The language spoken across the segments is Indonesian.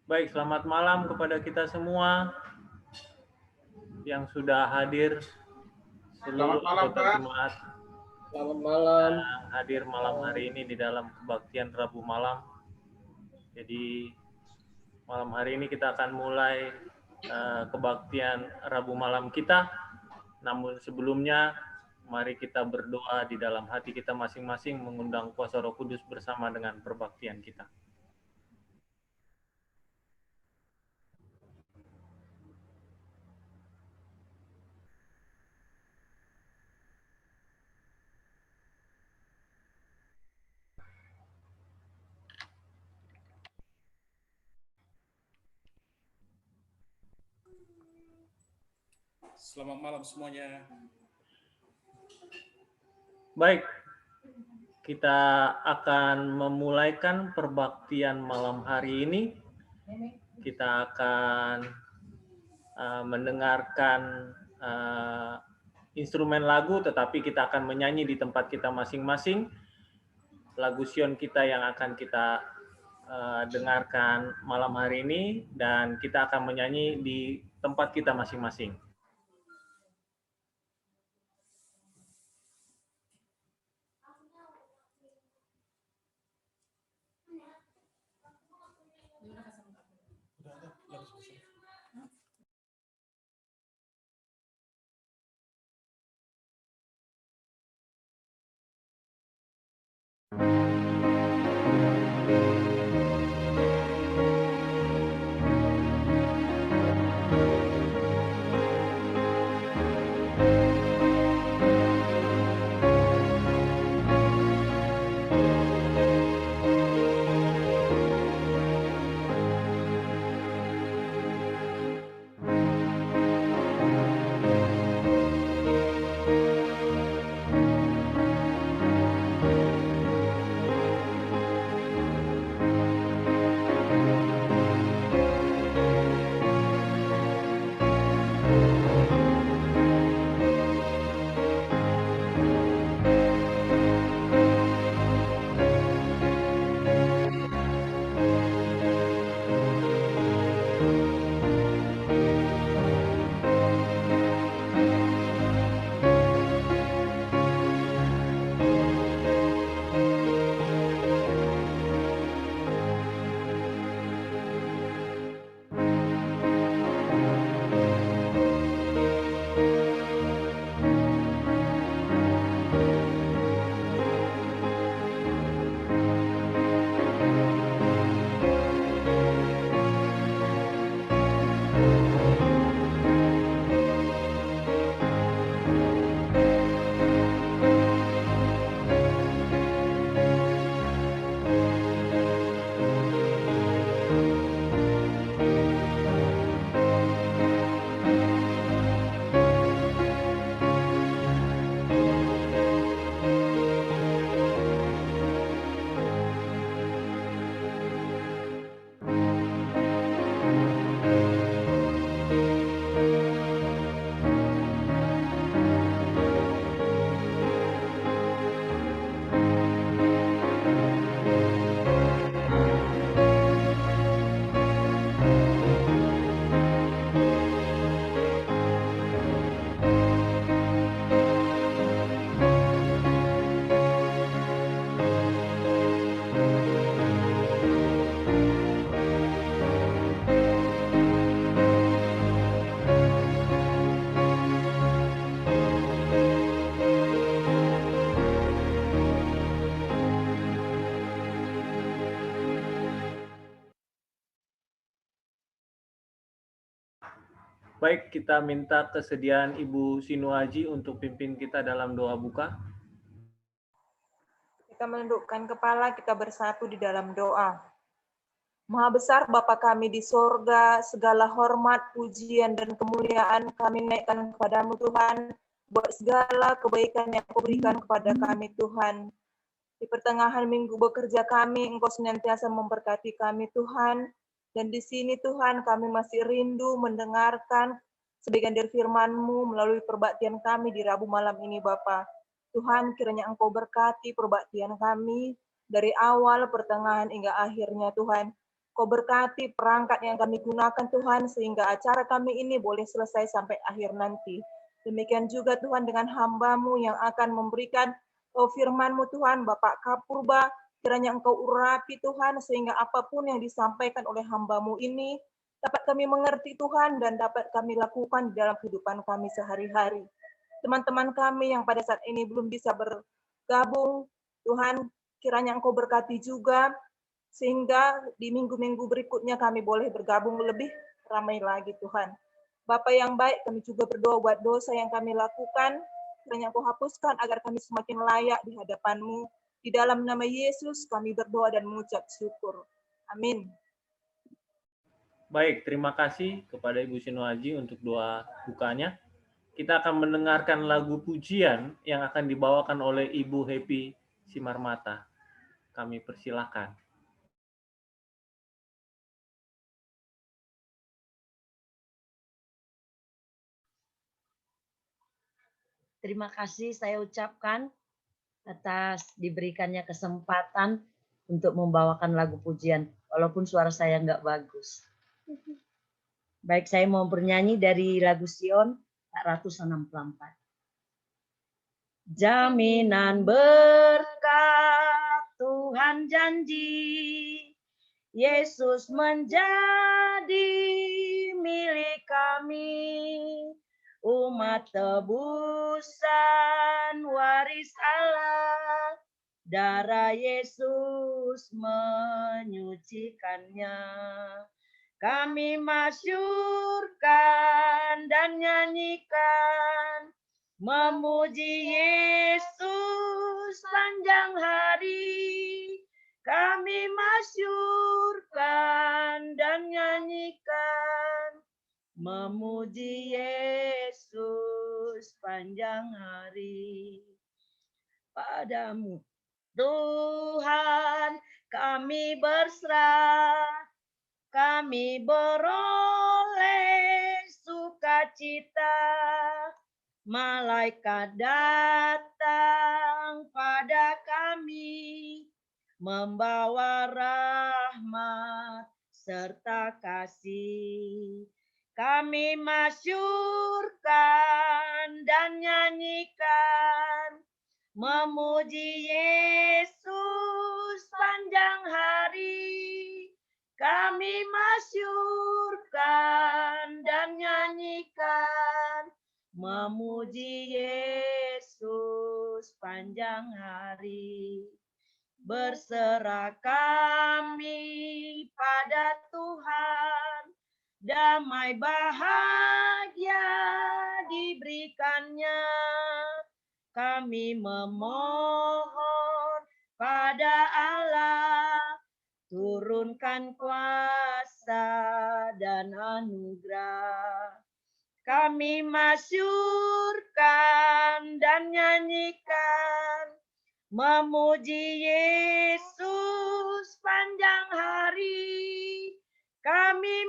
Baik, selamat malam kepada kita semua yang sudah hadir, seluruh anggota jemaat Selamat malam. yang hadir malam hari ini di dalam kebaktian Rabu malam. Jadi malam hari ini kita akan mulai kebaktian Rabu malam kita. Namun sebelumnya, mari kita berdoa di dalam hati kita masing-masing, mengundang kuasa Roh Kudus bersama dengan perbaktian kita. Selamat malam semuanya. Baik, kita akan memulaikan perbaktian malam hari ini. Kita akan mendengarkan instrumen lagu, tetapi kita akan menyanyi di tempat kita masing-masing. Lagu Sion kita yang akan kita dengarkan malam hari ini, dan kita akan menyanyi di tempat kita masing-masing. Baik, kita minta kesediaan Ibu Sinuaji untuk pimpin kita dalam doa buka. Kita menundukkan kepala, kita bersatu di dalam doa. Maha besar Bapa kami di sorga, segala hormat, pujian, dan kemuliaan kami naikkan kepadamu Tuhan, buat segala kebaikan yang Kau berikan kepada kami Tuhan. Di pertengahan minggu bekerja kami, Engkau senantiasa memberkati kami Tuhan, dan di sini Tuhan kami masih rindu mendengarkan sebagian dari firman-Mu melalui perbaktian kami di Rabu malam ini Bapa. Tuhan kiranya Engkau berkati perbaktian kami, dari awal, pertengahan, hingga akhirnya Tuhan. Kau berkati perangkat yang kami gunakan Tuhan, sehingga acara kami ini boleh selesai sampai akhir nanti. Demikian juga Tuhan dengan hamba-Mu yang akan memberikan firman-Mu Tuhan, Bapak Kapurba, kiranya Engkau urapi Tuhan, sehingga apapun yang disampaikan oleh hamba-Mu ini, dapat kami mengerti Tuhan, dan dapat kami lakukan dalam kehidupan kami sehari-hari. Teman-teman kami yang pada saat ini belum bisa bergabung, Tuhan, kiranya Engkau berkati juga, sehingga di minggu-minggu berikutnya kami boleh bergabung lebih ramai lagi Tuhan. Bapa yang baik, kami juga berdoa buat dosa yang kami lakukan, kiranya Engkau hapuskan agar kami semakin layak di hadapan-Mu. Di dalam nama Yesus kami berdoa dan mengucap syukur. Amin. Baik, terima kasih kepada Ibu Sinuaji untuk doa bukanya. Kita akan mendengarkan lagu pujian yang akan dibawakan oleh Ibu Happy Simarmata. Kami persilahkan. Terima kasih saya ucapkan atas diberikannya kesempatan untuk membawakan lagu pujian, walaupun suara saya nggak bagus. Baik, saya mau bernyanyi dari lagu Sion 464. Jaminan berkat Tuhan janji, Yesus menjadi milik kami. Umat tebusan waris Allah, darah Yesus menyucikannya. Kami masyurkan dan nyanyikan, memuji Yesus panjang hari. Kami masyurkan dan nyanyikan, memuji Yesus panjang hari. Padamu Tuhan kami berserah, kami beroleh sukacita. Malaikat datang pada kami, membawa rahmat serta kasih. Kami masyurkan dan nyanyikan, memuji Yesus panjang hari. Kami masyurkan dan nyanyikan, memuji Yesus panjang hari. Berserah kami pada Tuhan, damai bahagia diberikannya. Kami memohon pada Allah, turunkan kuasa dan anugerah. Kami masyurkan dan nyanyikan, memuji Yesus panjang hari. Kami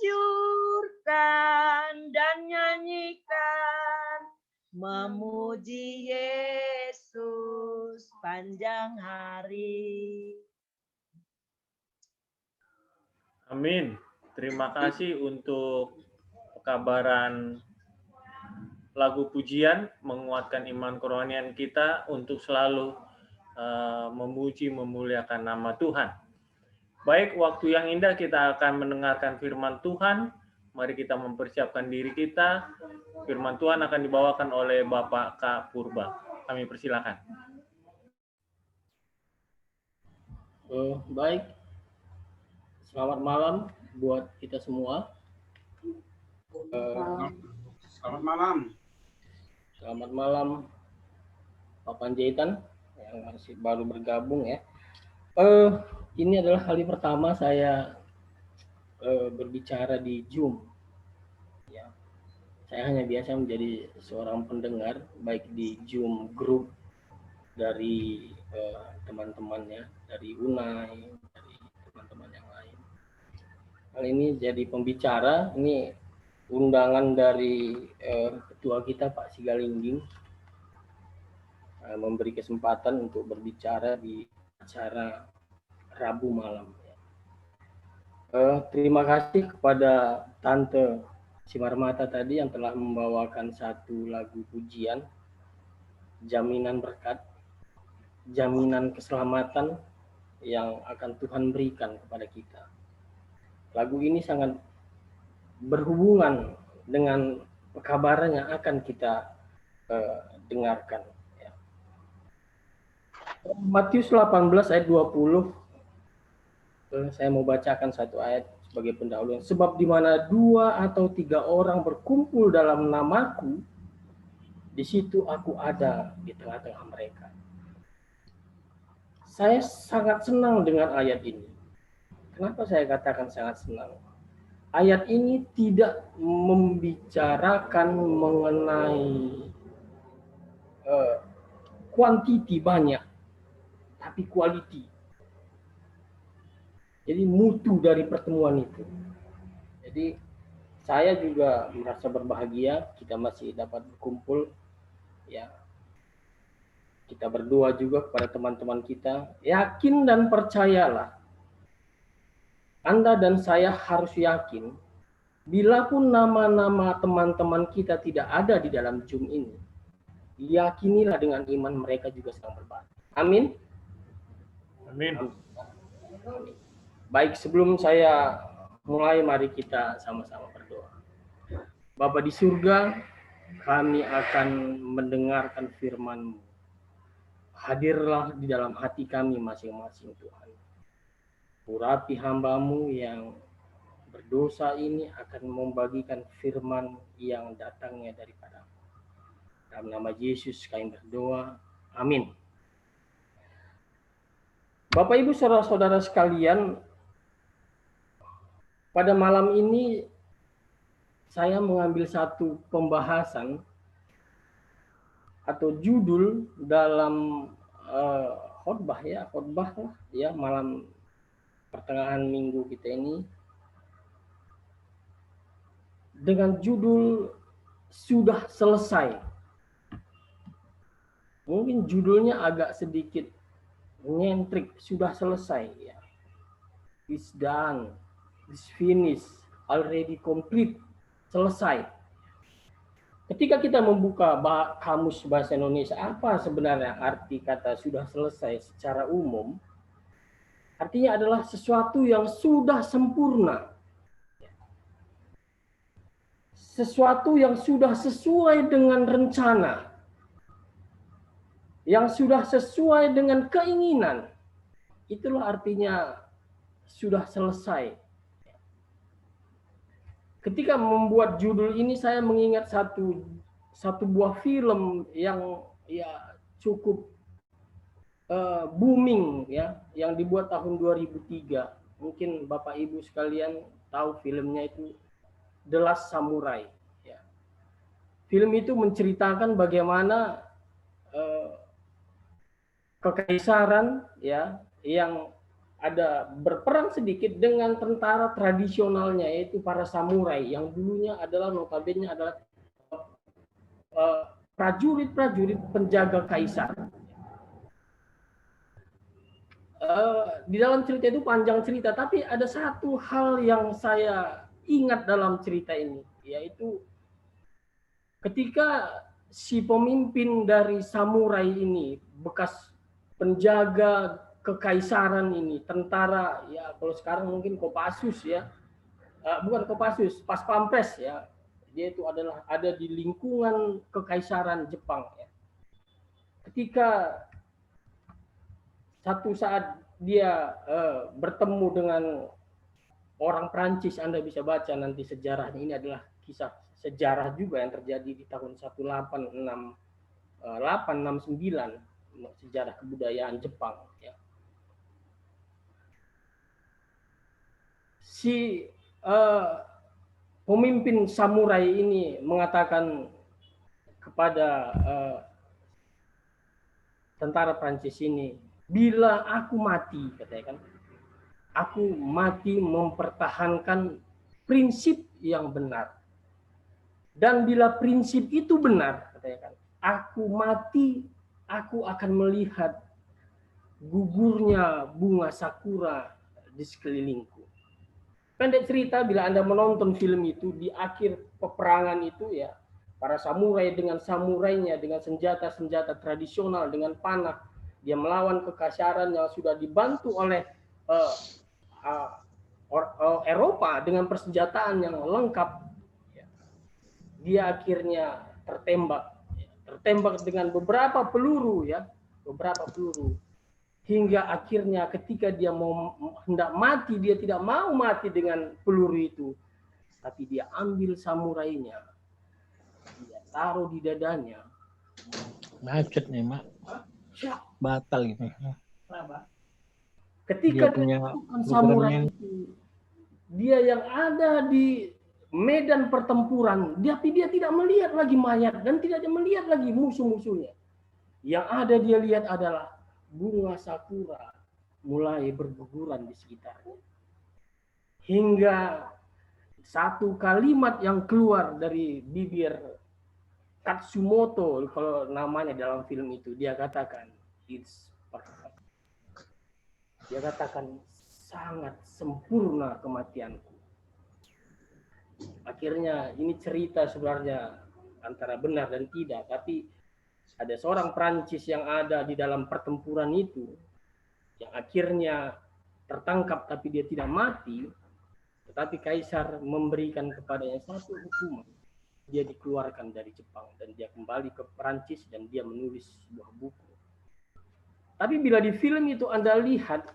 masyurkan dan nyanyikan, memuji Yesus panjang hari. Amin. Terima kasih untuk pekabaran lagu pujian menguatkan iman kerohanian kita untuk selalu memuji memuliakan nama Tuhan. Baik, waktu yang indah kita akan mendengarkan firman Tuhan. Mari kita mempersiapkan diri kita. Firman Tuhan akan dibawakan oleh Bapak Kak Purba. Kami persilakan. Baik, selamat malam buat kita semua. Selamat malam. Selamat malam Pak Panjaitan yang masih baru bergabung ya. Ini adalah kali pertama saya berbicara di Zoom. Ya, saya hanya biasa menjadi seorang pendengar baik di Zoom group dari teman-temannya, dari UNAI, dari teman-teman yang lain. Kali ini jadi pembicara, ini undangan dari ketua kita Pak Sigalingging memberi kesempatan untuk berbicara di acara Rabu malam. Terima kasih kepada Tante Simarmata tadi yang telah membawakan satu lagu pujian, jaminan berkat, jaminan keselamatan yang akan Tuhan berikan kepada kita. Lagu ini sangat berhubungan dengan pekabaran yang akan kita dengarkan. Matius 18 ayat 20, saya mau bacakan satu ayat sebagai pendahuluan. Sebab di mana 2 atau 3 orang berkumpul dalam namaku, di situ aku ada di tengah-tengah mereka. Saya sangat senang dengan ayat ini. Kenapa saya katakan sangat senang? Ayat ini tidak membicarakan mengenai kuantiti banyak, tapi quality. Jadi mutu dari pertemuan itu. Jadi saya juga merasa berbahagia kita masih dapat berkumpul, ya. Kita berdoa juga kepada teman-teman kita. Yakin dan percayalah. Anda dan saya harus yakin, bila pun nama-nama teman-teman kita tidak ada di dalam Zoom ini, yakinilah dengan iman mereka juga sedang berbakti. Amin. Amin. Baik, sebelum saya mulai, mari kita sama-sama berdoa. Bapa di surga, kami akan mendengarkan firman-Mu. Hadirlah di dalam hati kami masing-masing, Tuhan. Urapi hamba-Mu yang berdosa ini akan membagikan firman yang datangnya daripada-Mu. Dalam nama Yesus kami berdoa. Amin. Bapak, Ibu, saudara-saudara sekalian, pada malam ini saya mengambil satu pembahasan atau judul dalam khotbah lah ya, malam pertengahan minggu kita ini, dengan judul sudah selesai. Mungkin judulnya agak sedikit nyentrik, sudah selesai ya. It's done. Is finished, already complete, selesai. Ketika kita membuka kamus bahasa Indonesia, apa sebenarnya arti kata sudah selesai secara umum? Artinya adalah sesuatu yang sudah sempurna. Sesuatu yang sudah sesuai dengan rencana. Yang sudah sesuai dengan keinginan. Itulah artinya sudah selesai. Ketika membuat judul ini, saya mengingat satu buah film yang ya cukup booming ya, yang dibuat tahun 2003. Mungkin Bapak Ibu sekalian tahu filmnya itu The Last Samurai. Ya. Film itu menceritakan bagaimana kekaisaran ya yang ada berperang sedikit dengan tentara tradisionalnya, yaitu para samurai yang dulunya adalah notabene adalah prajurit-prajurit penjaga kaisar. Di dalam cerita itu panjang cerita, tapi ada satu hal yang saya ingat dalam cerita ini, yaitu ketika si pemimpin dari samurai ini, bekas penjaga kekaisaran ini, tentara ya, kalau sekarang mungkin Kopassus ya, bukan Kopassus, Pas Pampres ya, dia itu adalah ada di lingkungan kekaisaran Jepang ya. Ketika satu saat dia bertemu dengan orang Prancis, Anda bisa baca nanti sejarahnya, ini adalah kisah sejarah juga yang terjadi di tahun 1869, sejarah kebudayaan Jepang ya. Si pemimpin samurai ini mengatakan kepada tentara Prancis ini, bila aku mati, katanya kan, aku mati mempertahankan prinsip yang benar. Dan bila prinsip itu benar, katanya kan, aku mati, aku akan melihat gugurnya bunga sakura di sekelilingku. Pendek cerita, bila Anda menonton film itu, di akhir peperangan itu ya, para samurai dengan samurainya, dengan senjata-senjata tradisional, dengan panah, dia melawan kekasaran yang sudah dibantu oleh Eropa dengan persenjataan yang lengkap. Dia akhirnya tertembak dengan beberapa peluru ya, hingga akhirnya ketika dia mau hendak mati, dia tidak mau mati dengan peluru itu, tapi dia ambil samurainya, dia taruh di dadanya. Macet nih, Mak. Batal ini. Ketika dia samurai itu, dia yang ada di medan pertempuran, tapi dia tidak melihat lagi mayat dan tidak melihat lagi musuh-musuhnya. Yang ada dia lihat adalah bunga sakura mulai berguguran di sekitarnya. Hingga satu kalimat yang keluar dari bibir Katsumoto, kalau namanya dalam film itu, dia katakan, "It's perfect." Dia katakan, sangat sempurna kematianku. Akhirnya ini cerita sebenarnya antara benar dan tidak, tapi ada seorang Prancis yang ada di dalam pertempuran itu, yang akhirnya tertangkap tapi dia tidak mati, tetapi Kaisar memberikan kepadanya satu hukuman. Dia dikeluarkan dari Jepang dan dia kembali ke Prancis dan dia menulis sebuah buku. Tapi bila di film itu Anda lihat,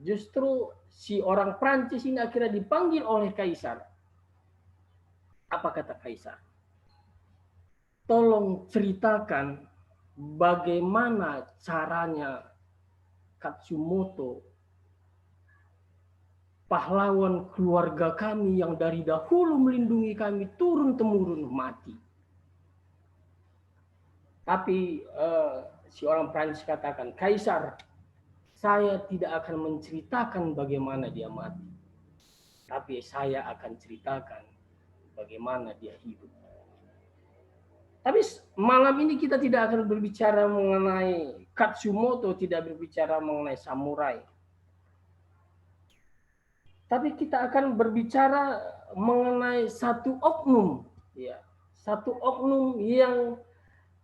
justru si orang Prancis ini akhirnya dipanggil oleh Kaisar. Apa kata Kaisar? Tolong ceritakan bagaimana caranya Katsumoto, pahlawan keluarga kami yang dari dahulu melindungi kami, turun-temurun mati. Tapi si orang Prancis katakan, Kaisar, saya tidak akan menceritakan bagaimana dia mati, tapi saya akan ceritakan bagaimana dia hidup. Tapi malam ini kita tidak akan berbicara mengenai Katsumoto, tidak berbicara mengenai samurai. Tapi kita akan berbicara mengenai satu oknum, ya, satu oknum yang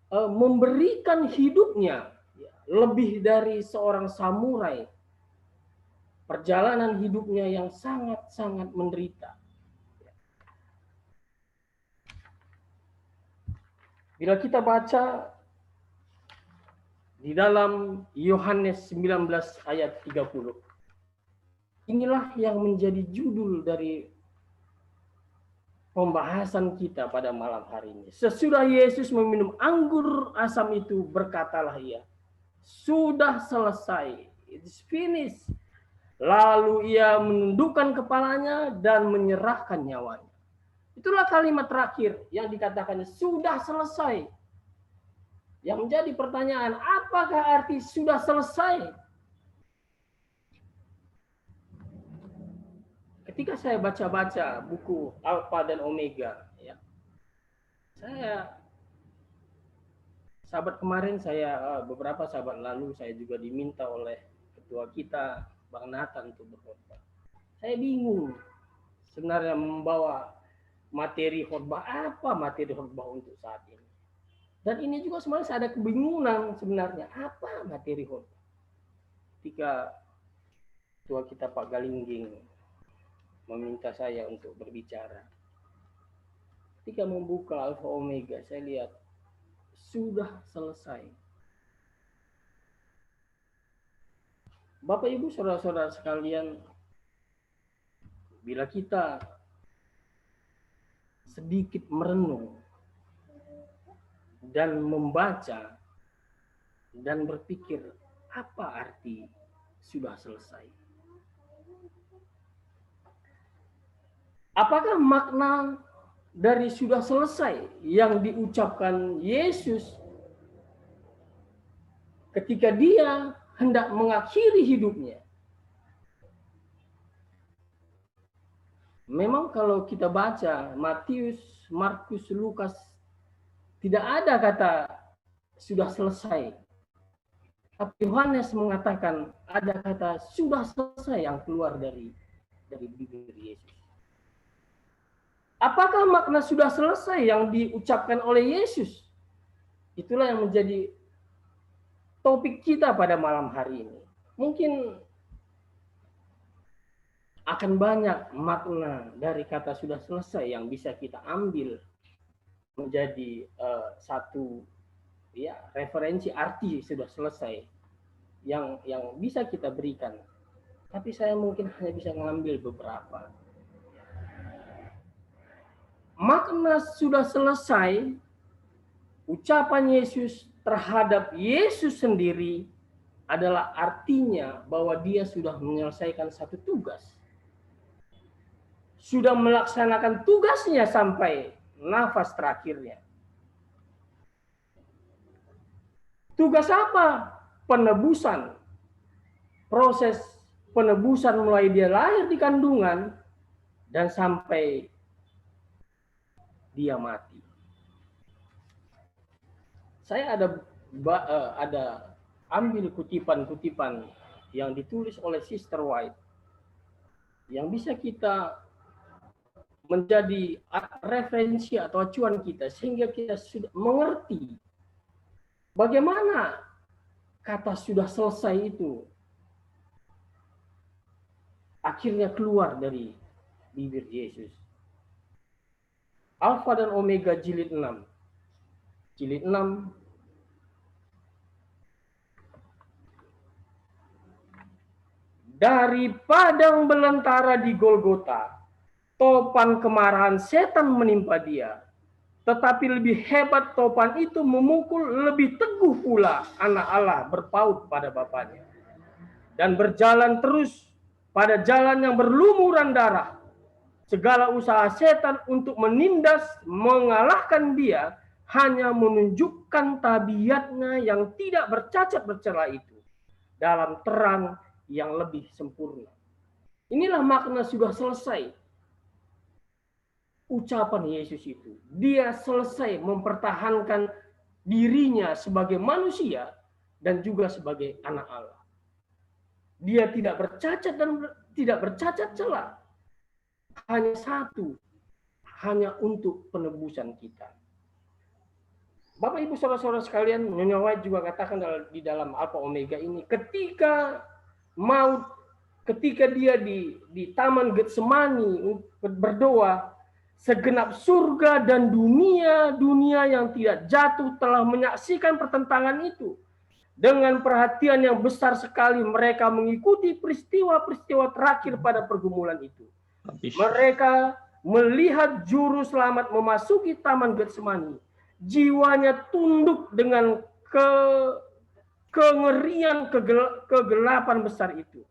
memberikan hidupnya ya, lebih dari seorang samurai. Perjalanan hidupnya yang sangat-sangat menderita. Bila kita baca di dalam Yohanes 19 ayat 30. Inilah yang menjadi judul dari pembahasan kita pada malam hari ini. Sesudah Yesus meminum anggur asam itu, berkatalah ia, sudah selesai, it's finished. Lalu ia menundukkan kepalanya dan menyerahkan nyawanya. Itulah kalimat terakhir yang dikatakan sudah selesai. Yang menjadi pertanyaan, apakah arti sudah selesai? Ketika saya baca-baca buku Alpha dan Omega, ya, beberapa sahabat lalu saya juga diminta oleh ketua kita, Bang Nathan, untuk berkhotbah. Saya bingung sebenarnya membawa materi khotbah, apa materi khotbah untuk saat ini. Dan ini juga sebenarnya saya ada kebingungan sebenarnya, apa materi khotbah. Ketika ketua kita Pak Galingging meminta saya untuk berbicara. Ketika membuka Alpha Omega, saya lihat sudah selesai. Bapak Ibu saudara-saudara sekalian, bila kita sedikit merenung dan membaca dan berpikir apa arti sudah selesai. Apakah makna dari sudah selesai yang diucapkan Yesus ketika dia hendak mengakhiri hidupnya? Memang kalau kita baca Matius, Markus, Lukas, tidak ada kata sudah selesai. Tapi Yohanes mengatakan ada kata sudah selesai yang keluar dari bibir Yesus. Apakah makna sudah selesai yang diucapkan oleh Yesus? Itulah yang menjadi topik kita pada malam hari ini. Mungkin akan banyak makna dari kata sudah selesai yang bisa kita ambil menjadi satu ya referensi arti sudah selesai yang bisa kita berikan. Tapi saya mungkin hanya bisa mengambil beberapa. Makna sudah selesai, ucapan Yesus terhadap Yesus sendiri adalah artinya bahwa dia sudah menyelesaikan satu tugas. Sudah melaksanakan tugasnya sampai nafas terakhirnya. Tugas apa? Penebusan. Proses penebusan mulai dia lahir di kandungan dan sampai dia mati. Saya ada ambil kutipan-kutipan yang ditulis oleh Sister White yang bisa kita menjadi referensi atau acuan kita sehingga kita sudah mengerti bagaimana kata sudah selesai itu akhirnya keluar dari bibir Yesus. Alfa dan Omega jilid 6. Jilid 6 dari padang belantara di Golgota, topan kemarahan setan menimpa dia. Tetapi lebih hebat topan itu memukul lebih teguh pula anak Allah berpaut pada Bapanya. Dan berjalan terus pada jalan yang berlumuran darah. Segala usaha setan untuk menindas, mengalahkan dia, hanya menunjukkan tabiatnya yang tidak bercacat bercela itu dalam terang yang lebih sempurna. Inilah makna sudah selesai ucapan Yesus itu. Dia selesai mempertahankan dirinya sebagai manusia dan juga sebagai anak Allah. Dia tidak bercacat dan tidak bercacat celah. Hanya satu, hanya untuk penebusan kita. Bapak Ibu saudara-saudara sekalian, Nyonya White juga katakan di dalam Alfa Omega ini, ketika dia di Taman Getsemani berdoa, segenap surga dan dunia yang tidak jatuh telah menyaksikan pertentangan itu. Dengan perhatian yang besar sekali mereka mengikuti peristiwa-peristiwa terakhir pada pergumulan itu. Mereka melihat juru selamat memasuki Taman Getsemani. Jiwanya tunduk dengan kengerian kegelapan besar itu.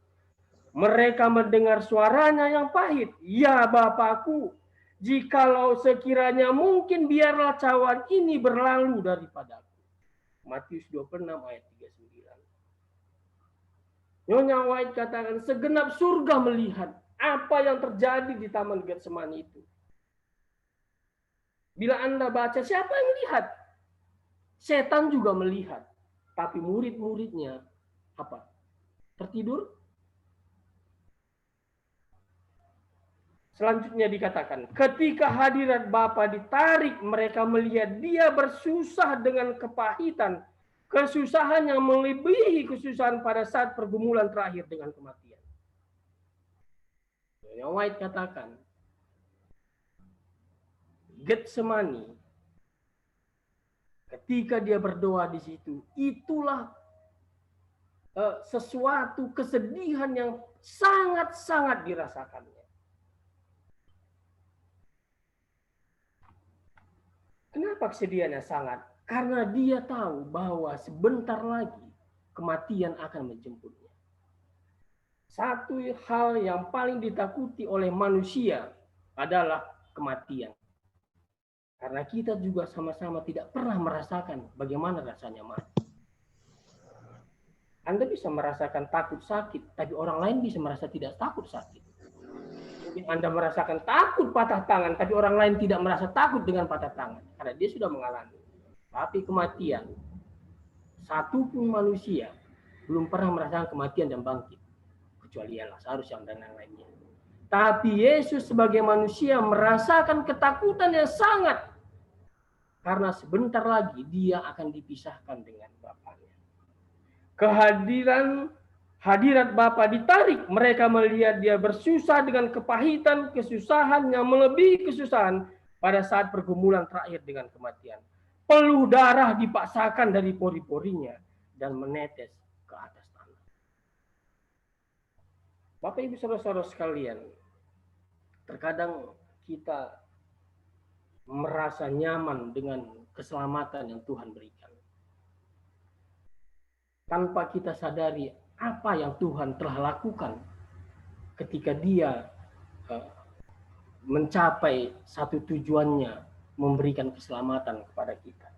Mereka mendengar suaranya yang pahit. Ya Bapakku, jikalau sekiranya mungkin biarlah cawan ini berlalu daripadaku. Matius 26 ayat 39. Nyonya White katakan segenap surga melihat apa yang terjadi di Taman Getsemani itu. Bila Anda baca, siapa yang melihat? Setan juga melihat. Tapi murid-muridnya apa? Tertidur? Selanjutnya dikatakan, ketika hadirat Bapa ditarik, mereka melihat dia bersusah dengan kepahitan. Kesusahan yang melebihi kesusahan pada saat pergumulan terakhir dengan kematian. Yang White katakan, Getsemani, ketika dia berdoa di situ, itulah sesuatu kesedihan yang sangat-sangat dirasakannya. Kenapa kesedihannya sangat? Karena dia tahu bahwa sebentar lagi kematian akan menjemputnya. Satu hal yang paling ditakuti oleh manusia adalah kematian. Karena kita juga sama-sama tidak pernah merasakan bagaimana rasanya mati. Anda bisa merasakan takut sakit, tapi orang lain bisa merasa tidak takut sakit. Mungkin Anda merasakan takut patah tangan, tapi orang lain tidak merasa takut dengan patah tangan. Karena dia sudah mengalami. Tapi kematian, satupun manusia belum pernah merasakan kematian dan bangkit, kecuali Lazarus yang dan lain-lainnya. Tapi Yesus sebagai manusia merasakan ketakutan yang sangat, karena sebentar lagi dia akan dipisahkan dengan Bapaknya. Hadirat Bapa ditarik, mereka melihat dia bersusah dengan kepahitan, kesusahan yang melebihi kesusahan pada saat pergumulan terakhir dengan kematian. Peluh darah dipaksakan dari pori-porinya dan menetes ke atas tanah. Bapak Ibu Saudara-saudara sekalian, terkadang kita merasa nyaman dengan keselamatan yang Tuhan berikan, tanpa kita sadari apa yang Tuhan telah lakukan ketika dia mencapai satu tujuannya, memberikan keselamatan kepada kita.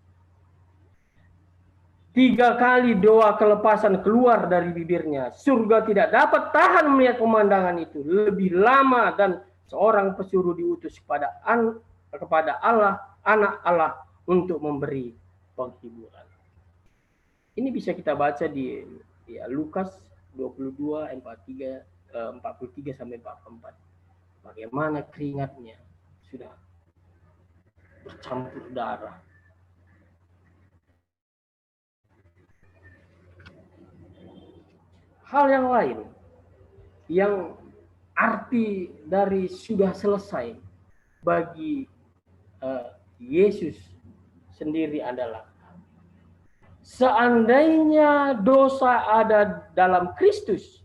3 kali doa kelepasan keluar dari bibirnya. Surga tidak dapat tahan melihat pemandangan itu lebih lama, dan seorang pesuruh diutus kepada Allah, anak Allah, untuk memberi penghiburan. Ini bisa kita baca di Lukas 22 43 sampai 44. Bagaimana keringatnya sudah bercampur darah. Hal yang lain yang arti dari sudah selesai bagi Yesus sendiri adalah, seandainya dosa ada dalam Kristus,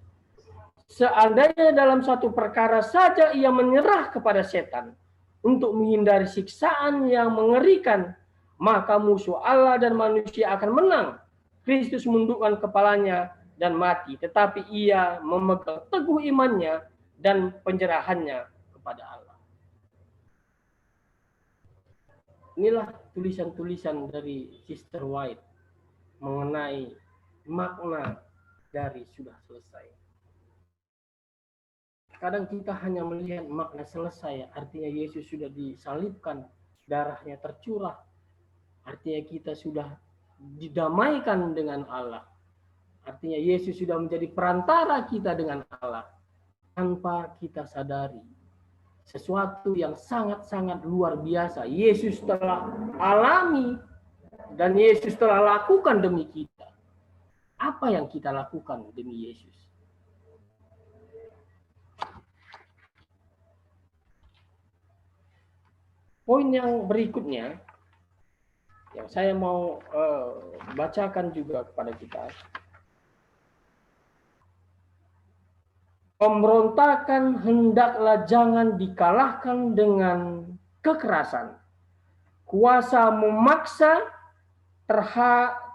seandainya dalam satu perkara saja ia menyerah kepada setan untuk menghindari siksaan yang mengerikan, maka musuh Allah dan manusia akan menang. Kristus menundukkan kepalanya dan mati, tetapi ia memegang teguh imannya dan penyerahannya kepada Allah. Inilah tulisan-tulisan dari Sister White mengenai makna dari sudah selesai. Kadang kita hanya melihat makna selesai, artinya Yesus sudah disalibkan, darahnya tercurah, artinya kita sudah didamaikan dengan Allah. Artinya Yesus sudah menjadi perantara kita dengan Allah, tanpa kita sadari sesuatu yang sangat-sangat luar biasa Yesus telah alami dan Yesus telah lakukan demi kita. Apa yang kita lakukan demi Yesus? Poin yang berikutnya yang saya mau bacakan juga kepada kita. Pemberontakan hendaklah jangan dikalahkan dengan kekerasan. Kuasa memaksa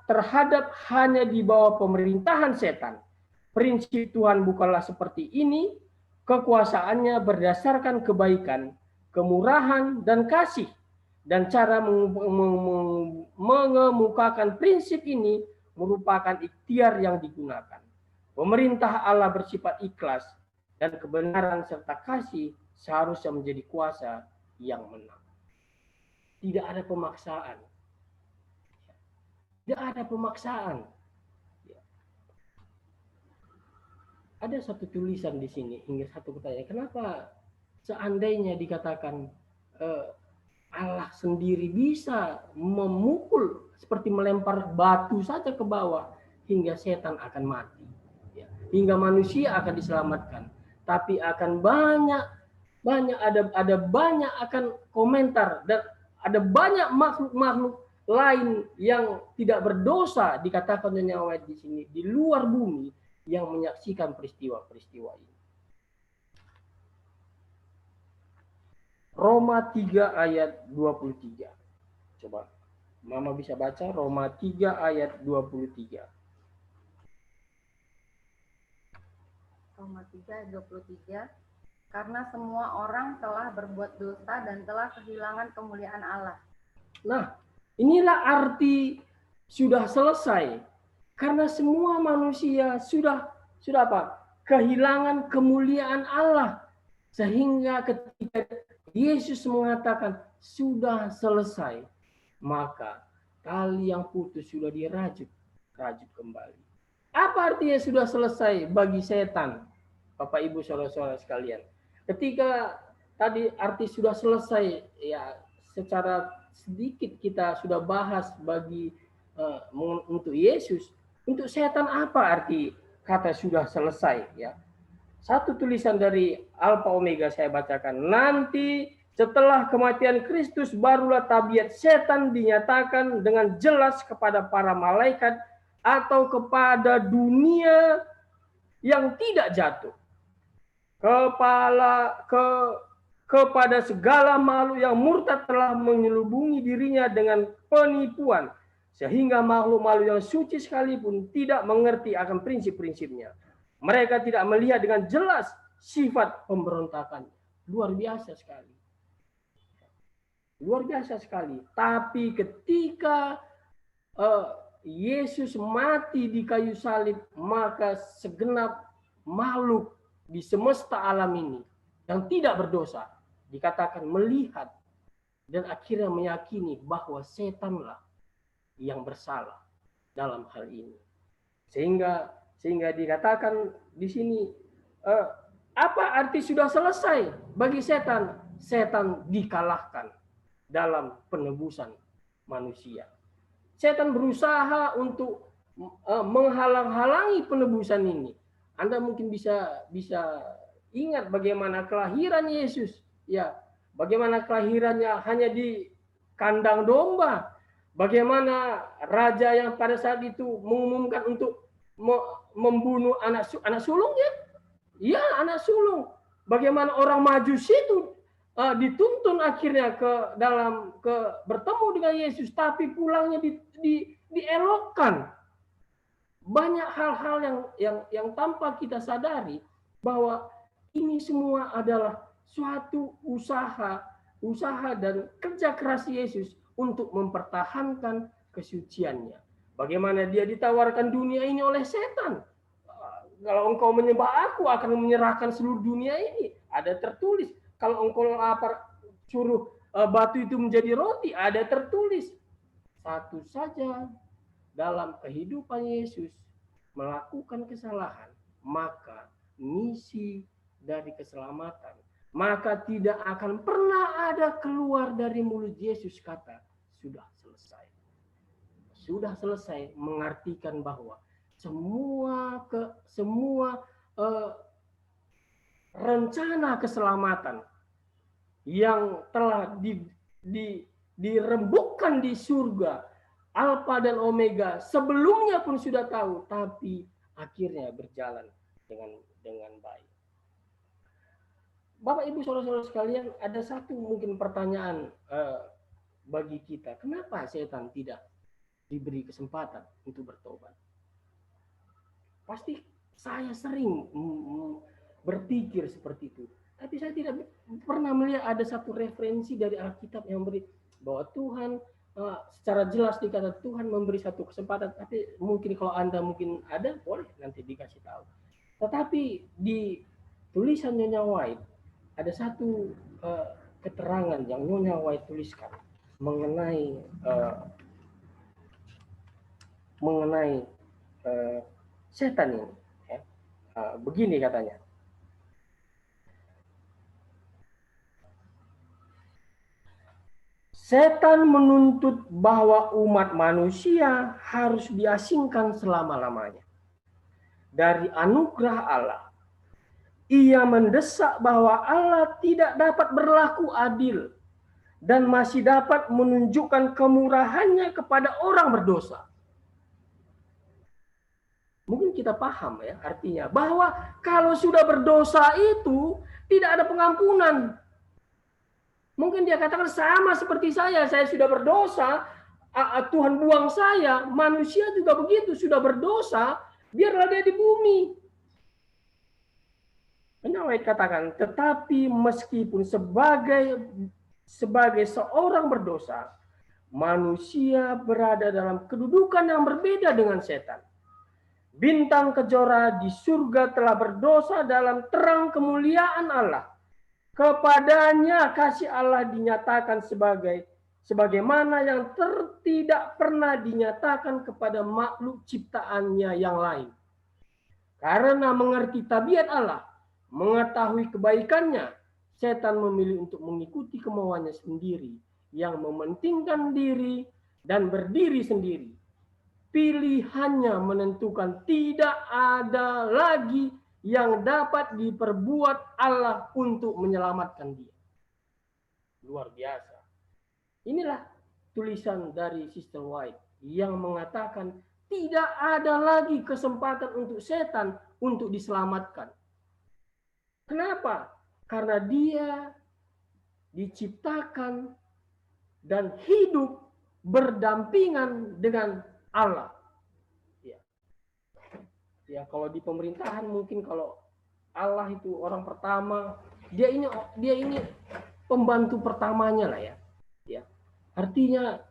terhadap hanya di bawah pemerintahan setan. Prinsip Tuhan bukanlah seperti ini. Kekuasaannya berdasarkan kebaikan, kemurahan, dan kasih. Dan cara mengemukakan prinsip ini merupakan ikhtiar yang digunakan. Pemerintah Allah bersifat ikhlas dan kebenaran serta kasih seharusnya menjadi kuasa yang menang. Tidak ada pemaksaan. Tidak ada pemaksaan. Ada satu tulisan di sini hingga satu pertanyaan. Kenapa seandainya dikatakan Allah sendiri bisa memukul seperti melempar batu saja ke bawah hingga setan akan mati, hingga manusia akan diselamatkan, tapi akan banyak ada banyak akan komentar dan ada banyak makhluk lain yang tidak berdosa dikatakan oleh di sini di luar bumi yang menyaksikan peristiwa-peristiwa ini. Roma 3 ayat 23. Coba Mama bisa baca Roma 3 ayat 23. Roma 3 ayat 23. Karena semua orang telah berbuat dosa dan telah kehilangan kemuliaan Allah. Nah, inilah arti sudah selesai. Karena semua manusia sudah apa? Kehilangan kemuliaan Allah. Sehingga ketika Yesus mengatakan sudah selesai, maka tali yang putus sudah dirajut kembali. Apa artinya sudah selesai bagi setan, Bapak Ibu saudara-saudara sekalian? Ketika tadi arti sudah selesai, ya secara sedikit kita sudah bahas bagi untuk Yesus. Untuk setan apa arti kata sudah selesai? Ya, satu tulisan dari Alpha Omega saya bacakan. Nanti setelah kematian Kristus barulah tabiat setan dinyatakan dengan jelas kepada para malaikat atau kepada dunia yang tidak jatuh. Kepada segala makhluk yang murtad telah menyelubungi dirinya dengan penipuan. Sehingga makhluk-makhluk yang suci sekalipun tidak mengerti akan prinsip-prinsipnya. Mereka tidak melihat dengan jelas sifat pemberontakannya. Luar biasa sekali. Luar biasa sekali. Tapi ketika Yesus mati di kayu salib, maka segenap makhluk di semesta alam ini yang tidak berdosa dikatakan melihat dan akhirnya meyakini bahwa setanlah yang bersalah dalam hal ini. Sehingga dikatakan di sini apa arti sudah selesai bagi setan? Setan dikalahkan dalam penebusan manusia. Setan berusaha untuk menghalang-halangi penebusan ini. Anda mungkin bisa ingat bagaimana kelahiran Yesus, ya, bagaimana kelahirannya hanya di kandang domba, bagaimana raja yang pada saat itu mengumumkan untuk membunuh anak sulungnya, ya anak sulung. Bagaimana orang Majusi itu dituntun akhirnya bertemu dengan Yesus, tapi pulangnya dielokkan. Banyak hal-hal yang tanpa kita sadari bahwa ini semua adalah suatu usaha dan kerja keras Yesus untuk mempertahankan kesuciannya. Bagaimana dia ditawarkan dunia ini oleh setan. Kalau engkau menyembah aku, akan menyerahkan seluruh dunia ini. Ada tertulis. Kalau engkau lapar, suruh batu itu menjadi roti. Ada tertulis. Satu saja dalam kehidupan Yesus melakukan kesalahan, maka misi dari keselamatan, maka tidak akan pernah ada keluar dari mulut Yesus kata sudah selesai. Sudah selesai mengartikan bahwa semua rencana keselamatan yang telah dirembukkan di surga, Alfa dan Omega, sebelumnya pun sudah tahu, tapi akhirnya berjalan dengan baik. Bapak Ibu saudara-saudara sekalian, ada satu mungkin pertanyaan bagi kita, kenapa setan tidak diberi kesempatan untuk bertobat? Pasti saya sering berpikir seperti itu. Tapi saya tidak pernah melihat ada satu referensi dari Alkitab yang beri bahwa Tuhan secara jelas dikatakan Tuhan memberi satu kesempatan. Tapi mungkin kalau Anda mungkin ada, boleh nanti dikasih tahu. Tetapi di tulisan Nyonya White ada satu keterangan yang Nyonya White tuliskan mengenai setan ini. Ya. Begini katanya. Setan menuntut bahwa umat manusia harus diasingkan selama-lamanya dari anugerah Allah. Ia mendesak bahwa Allah tidak dapat berlaku adil dan masih dapat menunjukkan kemurahannya kepada orang berdosa. Mungkin kita paham ya artinya bahwa kalau sudah berdosa itu tidak ada pengampunan. Mungkin dia katakan sama seperti saya sudah berdosa, Tuhan buang saya, manusia juga begitu, sudah berdosa, biarlah dia di bumi. White katakan, tetapi meskipun sebagai seorang berdosa, manusia berada dalam kedudukan yang berbeda dengan setan. Bintang kejora di surga telah berdosa dalam terang kemuliaan Allah. Kepadanya kasih Allah dinyatakan sebagaimana yang tidak pernah dinyatakan kepada makhluk ciptaannya yang lain. Karena mengerti tabiat Allah, mengetahui kebaikannya, setan memilih untuk mengikuti kemauannya sendiri, yang mementingkan diri dan berdiri sendiri. Pilihannya menentukan tidak ada lagi yang dapat diperbuat Allah untuk menyelamatkan dia. Luar biasa. Inilah tulisan dari Sister White yang mengatakan tidak ada lagi kesempatan untuk setan untuk diselamatkan. Kenapa? Karena dia diciptakan dan hidup berdampingan dengan Allah. Ya, kalau di pemerintahan mungkin kalau Allah itu orang pertama, dia ini pembantu pertamanya lah ya. Ya. Artinya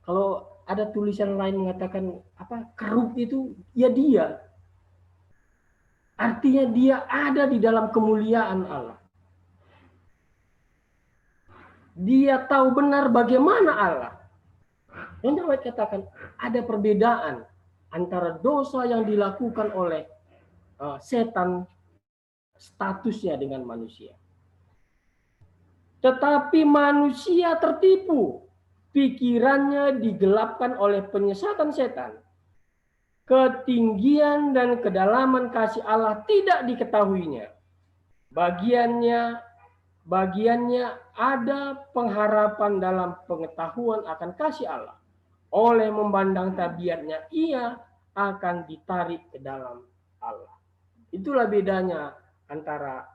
kalau ada tulisan lain mengatakan apa kerub itu ya dia. Artinya dia ada di dalam kemuliaan Allah. Dia tahu benar bagaimana Allah. Yang dapat katakan ada perbedaan antara dosa yang dilakukan oleh setan statusnya dengan manusia. Tetapi manusia tertipu, pikirannya digelapkan oleh penyesatan setan. Ketinggian dan kedalaman kasih Allah tidak diketahuinya. Bagiannya ada pengharapan dalam pengetahuan akan kasih Allah. Oleh memandang tabiatnya, ia akan ditarik ke dalam Allah. Itulah bedanya antara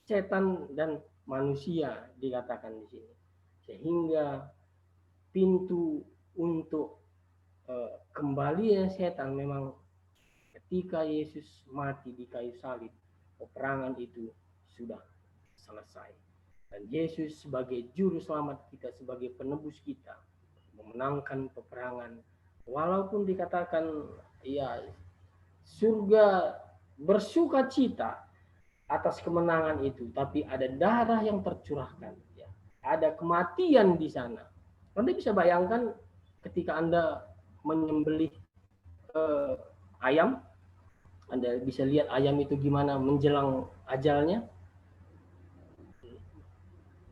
setan dan manusia dikatakan di sini. Sehingga pintu untuk kembalinya setan memang ketika Yesus mati di kayu salib, peperangan itu sudah selesai. Dan Yesus sebagai juru selamat kita, sebagai penebus kita, memenangkan peperangan. Walaupun dikatakan ya surga bersuka cita atas kemenangan itu, tapi ada darah yang tercurahkan, ya. Ada kematian di sana. Anda bisa bayangkan ketika Anda menyembelih ayam, Anda bisa lihat ayam itu gimana menjelang ajalnya.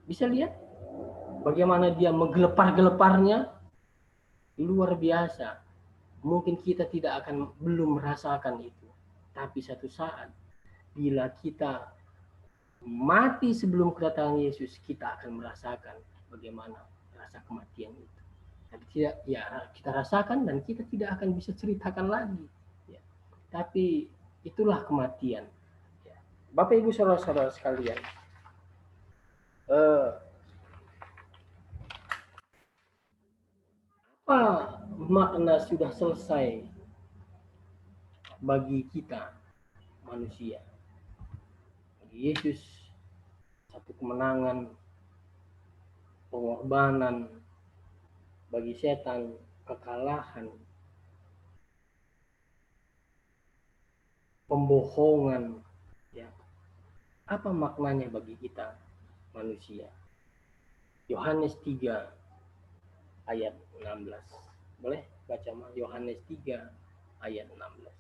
Bisa lihat bagaimana dia menggelepar-geleparnya, luar biasa. Mungkin kita belum merasakan itu, tapi satu saat bila kita mati sebelum kedatangan Yesus, kita akan merasakan bagaimana rasa kematian itu. Tapi kita rasakan dan kita tidak akan bisa ceritakan lagi. Ya. Tapi itulah kematian. Ya. Bapak Ibu saudara-saudara sekalian, apa makna sudah selesai bagi kita manusia? Bagi Yesus satu kemenangan, pengorbanan. Bagi setan kekalahan, pembohongan. Ya. Apa maknanya bagi kita manusia? Yohanes 3 ayat 16. Boleh baca Yohanes 3 ayat 16.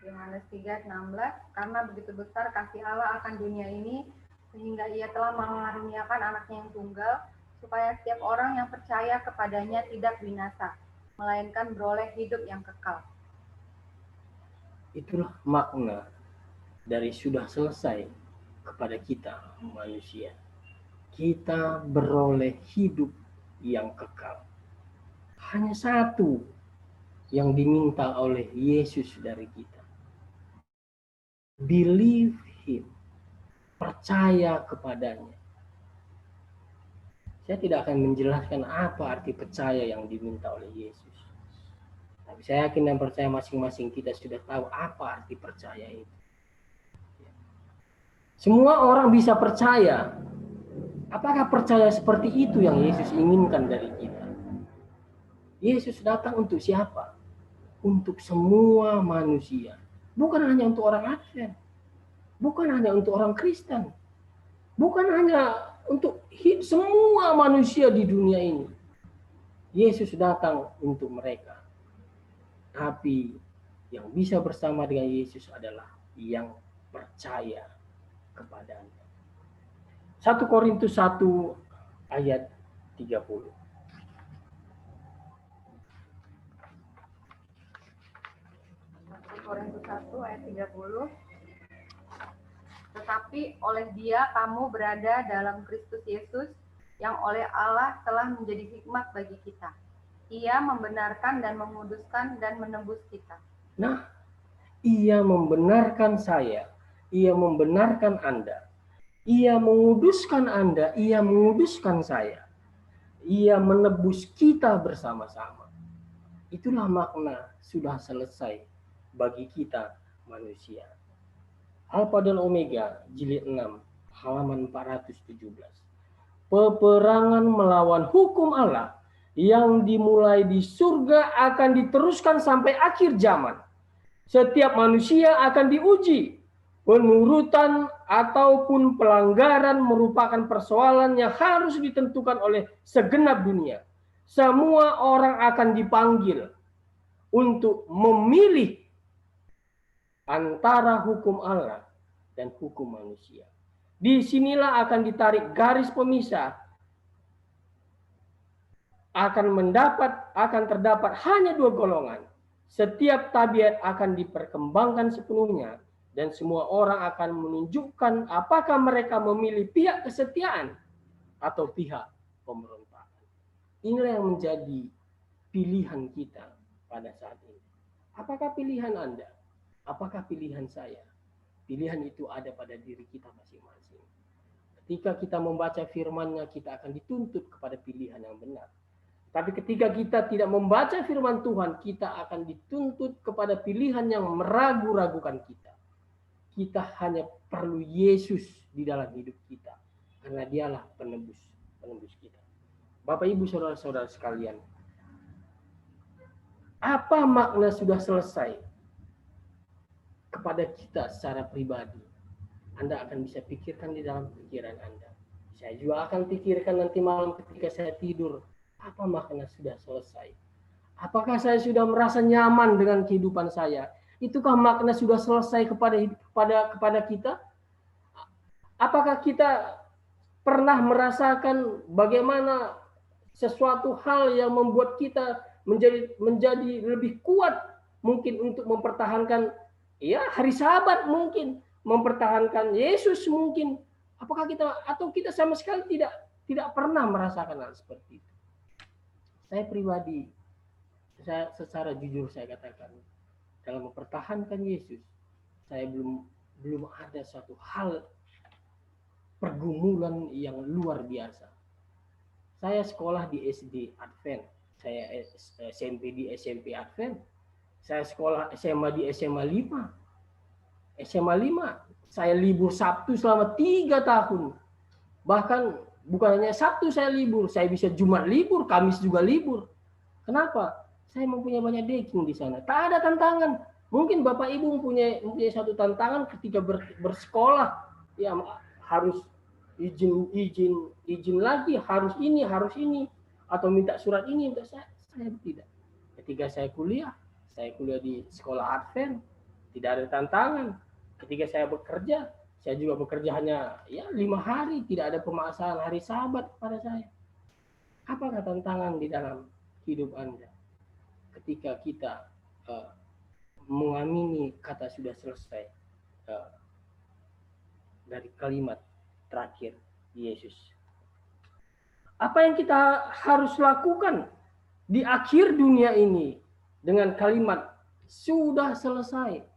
Yohanes 3:16, karena begitu besar kasih Allah akan dunia ini, sehingga ia telah mengaruniakan anaknya yang tunggal, supaya setiap orang yang percaya kepadanya tidak binasa, melainkan beroleh hidup yang kekal. Itulah makna dari sudah selesai kepada kita manusia. Kita beroleh hidup yang kekal. Hanya satu yang diminta oleh Yesus dari kita. Believe him. Percaya kepadanya. Saya tidak akan menjelaskan apa arti percaya yang diminta oleh Yesus. Tapi saya yakin dan percaya masing-masing kita sudah tahu apa arti percaya itu. Semua orang bisa percaya. Apakah percaya seperti itu yang Yesus inginkan dari kita? Yesus datang untuk siapa? Untuk semua manusia. Bukan hanya untuk orang Advent. Bukan hanya untuk orang Kristen. Bukan hanya untuk semua manusia di dunia ini. Yesus datang untuk mereka. Tapi yang bisa bersama dengan Yesus adalah yang percaya kepadanya. 1 Korintus 1 ayat 30. 1 Korintus 1 ayat 30. Tetapi oleh Dia kamu berada dalam Kristus Yesus, yang oleh Allah telah menjadi hikmat bagi kita. Ia membenarkan dan menguduskan dan menebus kita. Nah, Ia membenarkan saya, Ia membenarkan Anda, Ia menguduskan Anda, Ia menguduskan saya, Ia menebus kita bersama-sama. Itulah makna sudah selesai bagi kita manusia. Alfa dan Omega, jilid 6, halaman 417. Peperangan melawan hukum Allah yang dimulai di surga akan diteruskan sampai akhir zaman. Setiap manusia akan diuji. Penurutan ataupun pelanggaran merupakan persoalan yang harus ditentukan oleh segenap dunia. Semua orang akan dipanggil untuk memilih antara hukum Allah dan hukum manusia. Disinilah akan ditarik garis pemisah. Akan terdapat hanya dua golongan. Setiap tabiat akan diperkembangkan sepenuhnya, dan semua orang akan menunjukkan apakah mereka memilih pihak kesetiaan atau pihak pemberontakan. Inilah yang menjadi pilihan kita pada saat ini. Apakah pilihan Anda? Apakah pilihan saya? Pilihan itu ada pada diri kita masing-masing. Ketika kita membaca firman-Nya, kita akan dituntut kepada pilihan yang benar. Tapi ketika kita tidak membaca firman Tuhan, kita akan dituntut kepada pilihan yang meragu-ragukan kita. Kita hanya perlu Yesus di dalam hidup kita, karena Dialah penebus kita. Bapak, Ibu, saudara-saudara sekalian, apa makna sudah selesai kepada kita secara pribadi? Anda akan bisa pikirkan di dalam pikiran Anda. Saya juga akan pikirkan nanti malam ketika saya tidur. Apa makna sudah selesai? Apakah saya sudah merasa nyaman dengan kehidupan saya? Itukah makna sudah selesai kepada kita? Apakah kita pernah merasakan bagaimana sesuatu hal yang membuat kita menjadi lebih kuat mungkin untuk mempertahankan hari Sabat, mungkin mempertahankan Yesus mungkin. Apakah kita sama sekali tidak pernah merasakan hal seperti itu? Saya pribadi, saya secara jujur saya katakan, dalam mempertahankan Yesus, saya belum ada satu hal pergumulan yang luar biasa. Saya sekolah di SD Advent, saya SMP di SMP Advent, saya sekolah SMA di SMA 5. SMA 5, saya libur Sabtu selama 3 tahun. Bahkan bukan hanya Sabtu saya libur, saya bisa Jumat libur, Kamis juga libur. Kenapa? Saya mempunyai banyak daging di sana. Tak ada tantangan. Mungkin Bapak Ibu mempunyai satu tantangan ketika bersekolah, ya harus izin lagi, harus ini, atau minta surat ini. Saya tidak. Ketika saya kuliah di sekolah Advent, tidak ada tantangan. Ketika saya bekerja, saya juga bekerja hanya 5 hari, tidak ada pemaksaan hari Sabat pada saya. Apakah tantangan di dalam hidup Anda ketika kita mengamini kata sudah selesai dari kalimat terakhir Yesus? Apa yang kita harus lakukan di akhir dunia ini dengan kalimat sudah selesai?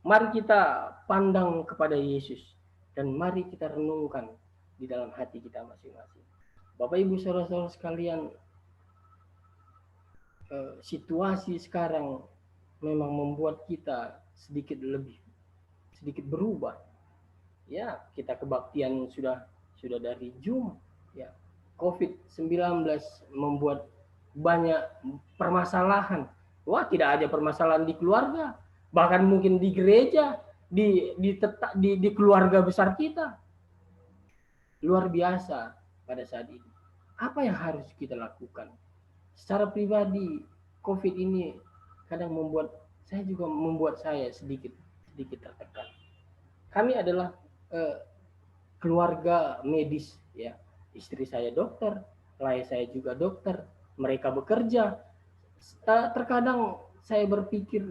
Mari kita pandang kepada Yesus dan mari kita renungkan di dalam hati kita masing-masing. Bapak, Ibu, saudara-saudara sekalian, situasi sekarang memang membuat kita sedikit berubah. Ya, kita kebaktian sudah dari Zoom. Ya, COVID-19 membuat banyak permasalahan. Wah, tidak ada permasalahan di keluarga. Bahkan mungkin di gereja, di keluarga besar kita. Luar biasa pada saat ini. Apa yang harus kita lakukan? secara pribadi COVID ini kadang membuat saya sedikit tertekan. Kami adalah keluarga medis, ya. Istri saya dokter, ayah saya juga dokter, mereka bekerja. Terkadang saya berpikir,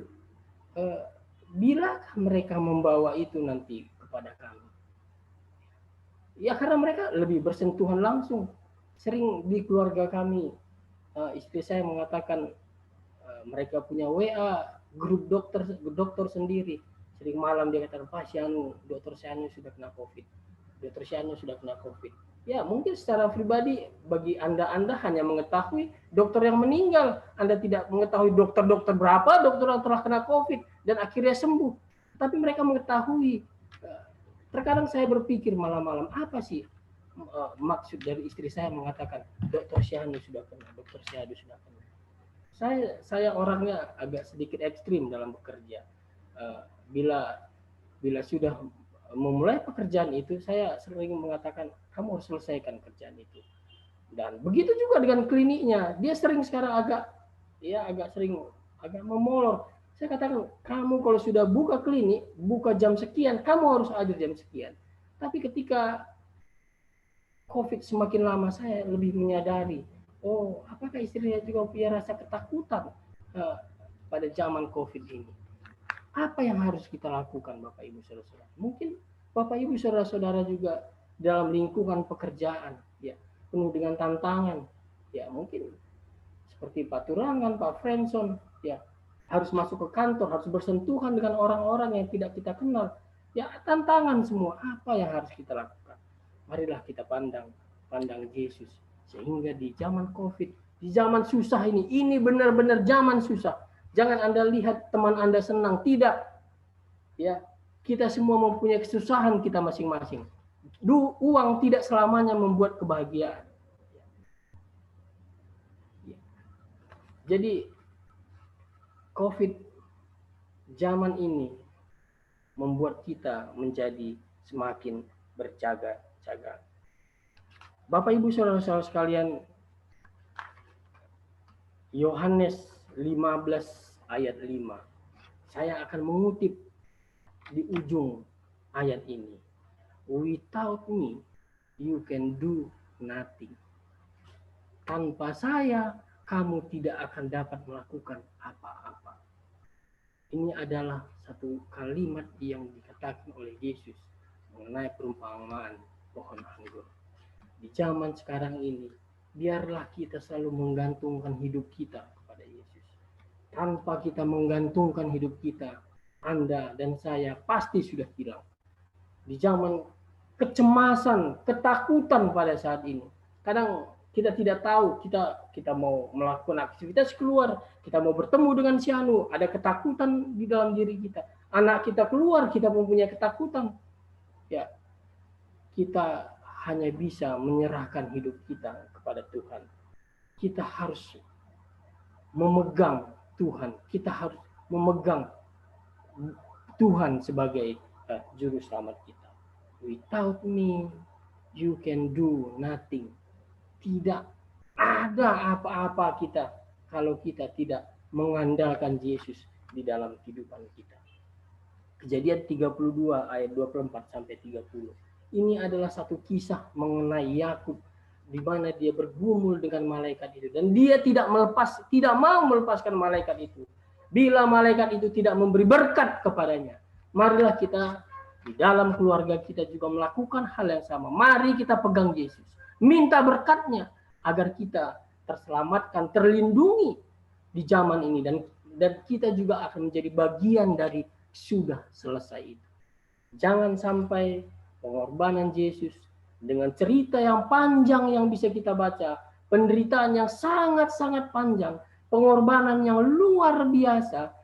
bilakah mereka membawa itu nanti kepada kami? Ya karena mereka lebih bersentuhan langsung. Sering di keluarga kami, istri saya mengatakan mereka punya WA grup dokter sendiri. Sering malam dia katakan, Pak Syanu, dokter Syanu sudah kena COVID. Dokter Syanu sudah kena COVID. Ya mungkin secara pribadi bagi Anda hanya mengetahui dokter yang meninggal. Anda tidak mengetahui dokter berapa dokter yang telah kena COVID dan akhirnya sembuh. Tapi mereka mengetahui. Terkadang saya berpikir malam-malam, apa sih maksud dari istri saya mengatakan dokter Syahnu sudah kena, dokter Syahnu sudah kena. Saya orangnya agak sedikit ekstrim dalam bekerja. Bila sudah memulai pekerjaan itu, saya sering mengatakan kamu harus selesaikan kerjaan itu. Dan begitu juga dengan kliniknya, dia sering sekarang agak memolor. Saya katakan, kamu kalau sudah buka klinik, buka jam sekian, kamu harus hadir jam sekian. Tapi ketika COVID semakin lama, saya lebih menyadari, oh, apakah istrinya juga punya rasa ketakutan pada zaman COVID ini? Apa yang harus kita lakukan, Bapak Ibu Saudara-saudara? Mungkin Bapak Ibu Saudara-saudara juga dalam lingkungan pekerjaan, ya, penuh dengan tantangan, ya, mungkin seperti Pak Turangan, Pak Friendson, ya, harus masuk ke kantor, harus bersentuhan dengan orang-orang yang tidak kita kenal. Ya, tantangan semua. Apa yang harus kita lakukan? Marilah kita pandang Yesus. Sehingga di zaman COVID, di zaman susah ini benar-benar zaman susah. Jangan Anda lihat teman Anda senang. Tidak. Ya, kita semua mempunyai kesusahan kita masing-masing. Uang tidak selamanya membuat kebahagiaan. Ya. Jadi COVID zaman ini membuat kita menjadi semakin berjaga-jaga. Bapak Ibu Saudara-saudara sekalian, Yohanes 15 ayat 5. Saya akan mengutip di ujung ayat ini. Without me, you can do nothing. Tanpa saya, kamu tidak akan dapat melakukan apa-apa. Ini adalah satu kalimat yang dikatakan oleh Yesus mengenai perumpamaan pohon anggur. Di zaman sekarang ini, biarlah kita selalu menggantungkan hidup kita kepada Yesus. Tanpa kita menggantungkan hidup kita, Anda dan saya pasti sudah hilang. Di zaman kecemasan, ketakutan pada saat ini, kadang kita tidak tahu, kita mau melakukan aktivitas keluar, kita mau bertemu dengan Syahnu, ada ketakutan di dalam diri kita. Anak kita keluar, kita mempunyai ketakutan. Ya, kita hanya bisa menyerahkan hidup kita kepada Tuhan. Kita harus memegang Tuhan, kita harus memegang Tuhan sebagai juru selamat kita. Without me, you can do nothing. Tidak ada apa-apa kita kalau kita tidak mengandalkan Yesus di dalam kehidupan kita. Kejadian 32 ayat 24 sampai 30. Ini adalah satu kisah mengenai Yakub di mana dia bergumul dengan malaikat itu dan dia tidak mau melepaskan malaikat itu. Bila malaikat itu tidak memberi berkat kepadanya, marilah kita di dalam keluarga kita juga melakukan hal yang sama. Mari kita pegang Yesus. Minta berkatnya agar kita terselamatkan, terlindungi di zaman ini dan kita juga akan menjadi bagian dari sudah selesai itu. Jangan sampai pengorbanan Yesus dengan cerita yang panjang yang bisa kita baca, penderitaan yang sangat-sangat panjang, pengorbanan yang luar biasa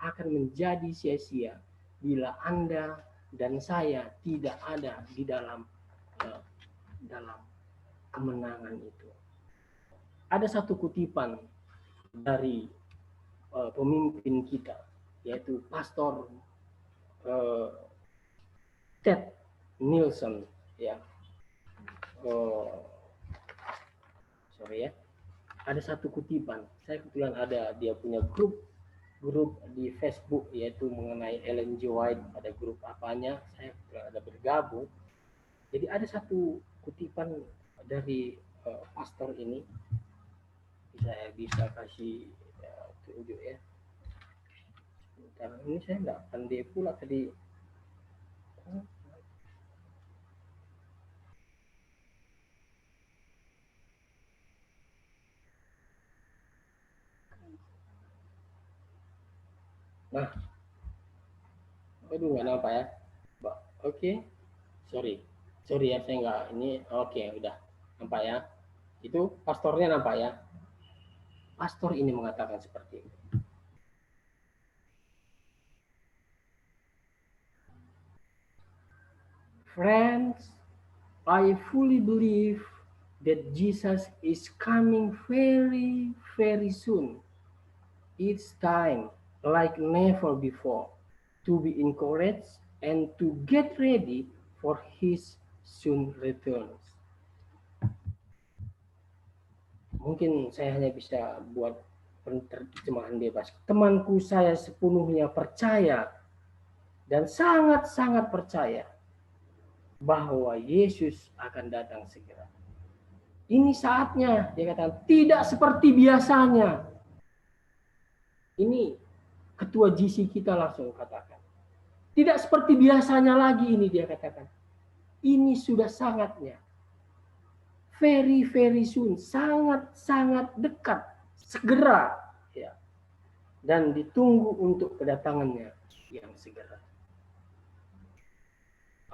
akan menjadi sia-sia bila Anda dan saya tidak ada di dalam kemenangan itu. Ada satu kutipan dari pemimpin kita, yaitu Pastor Ted Nielsen, ya. ada satu kutipan. Saya kebetulan ada dia punya grup di Facebook yaitu mengenai Ellen G. White, ada grup apanya, saya kebetulan ada bergabung. Jadi ada satu kutipan dari pastor ini, saya bisa kasih tunjuk ya. Sebentar, ini saya nggak pandai pula tadi. Nah, aduh nggak nampak ya. Oke, sorry ya, saya nggak ini. Oke, udah nampak ya. Itu pastornya nampak ya. Pastor ini mengatakan seperti ini. Friends, I fully believe that Jesus is coming very, very soon. It's time, like never before, to be encouraged and to get ready for his soon returns. Mungkin saya hanya bisa buat penerjemahan bebas. Temanku, saya sepenuhnya percaya dan sangat-sangat percaya bahwa Yesus akan datang segera. Ini saatnya, dia katakan, tidak seperti biasanya. Ini ketua GC kita langsung katakan. Tidak seperti biasanya lagi ini dia katakan. Ini sudah sangatnya. Very, very soon. Sangat-sangat dekat. Segera. Ya. Dan ditunggu untuk kedatangannya yang segera.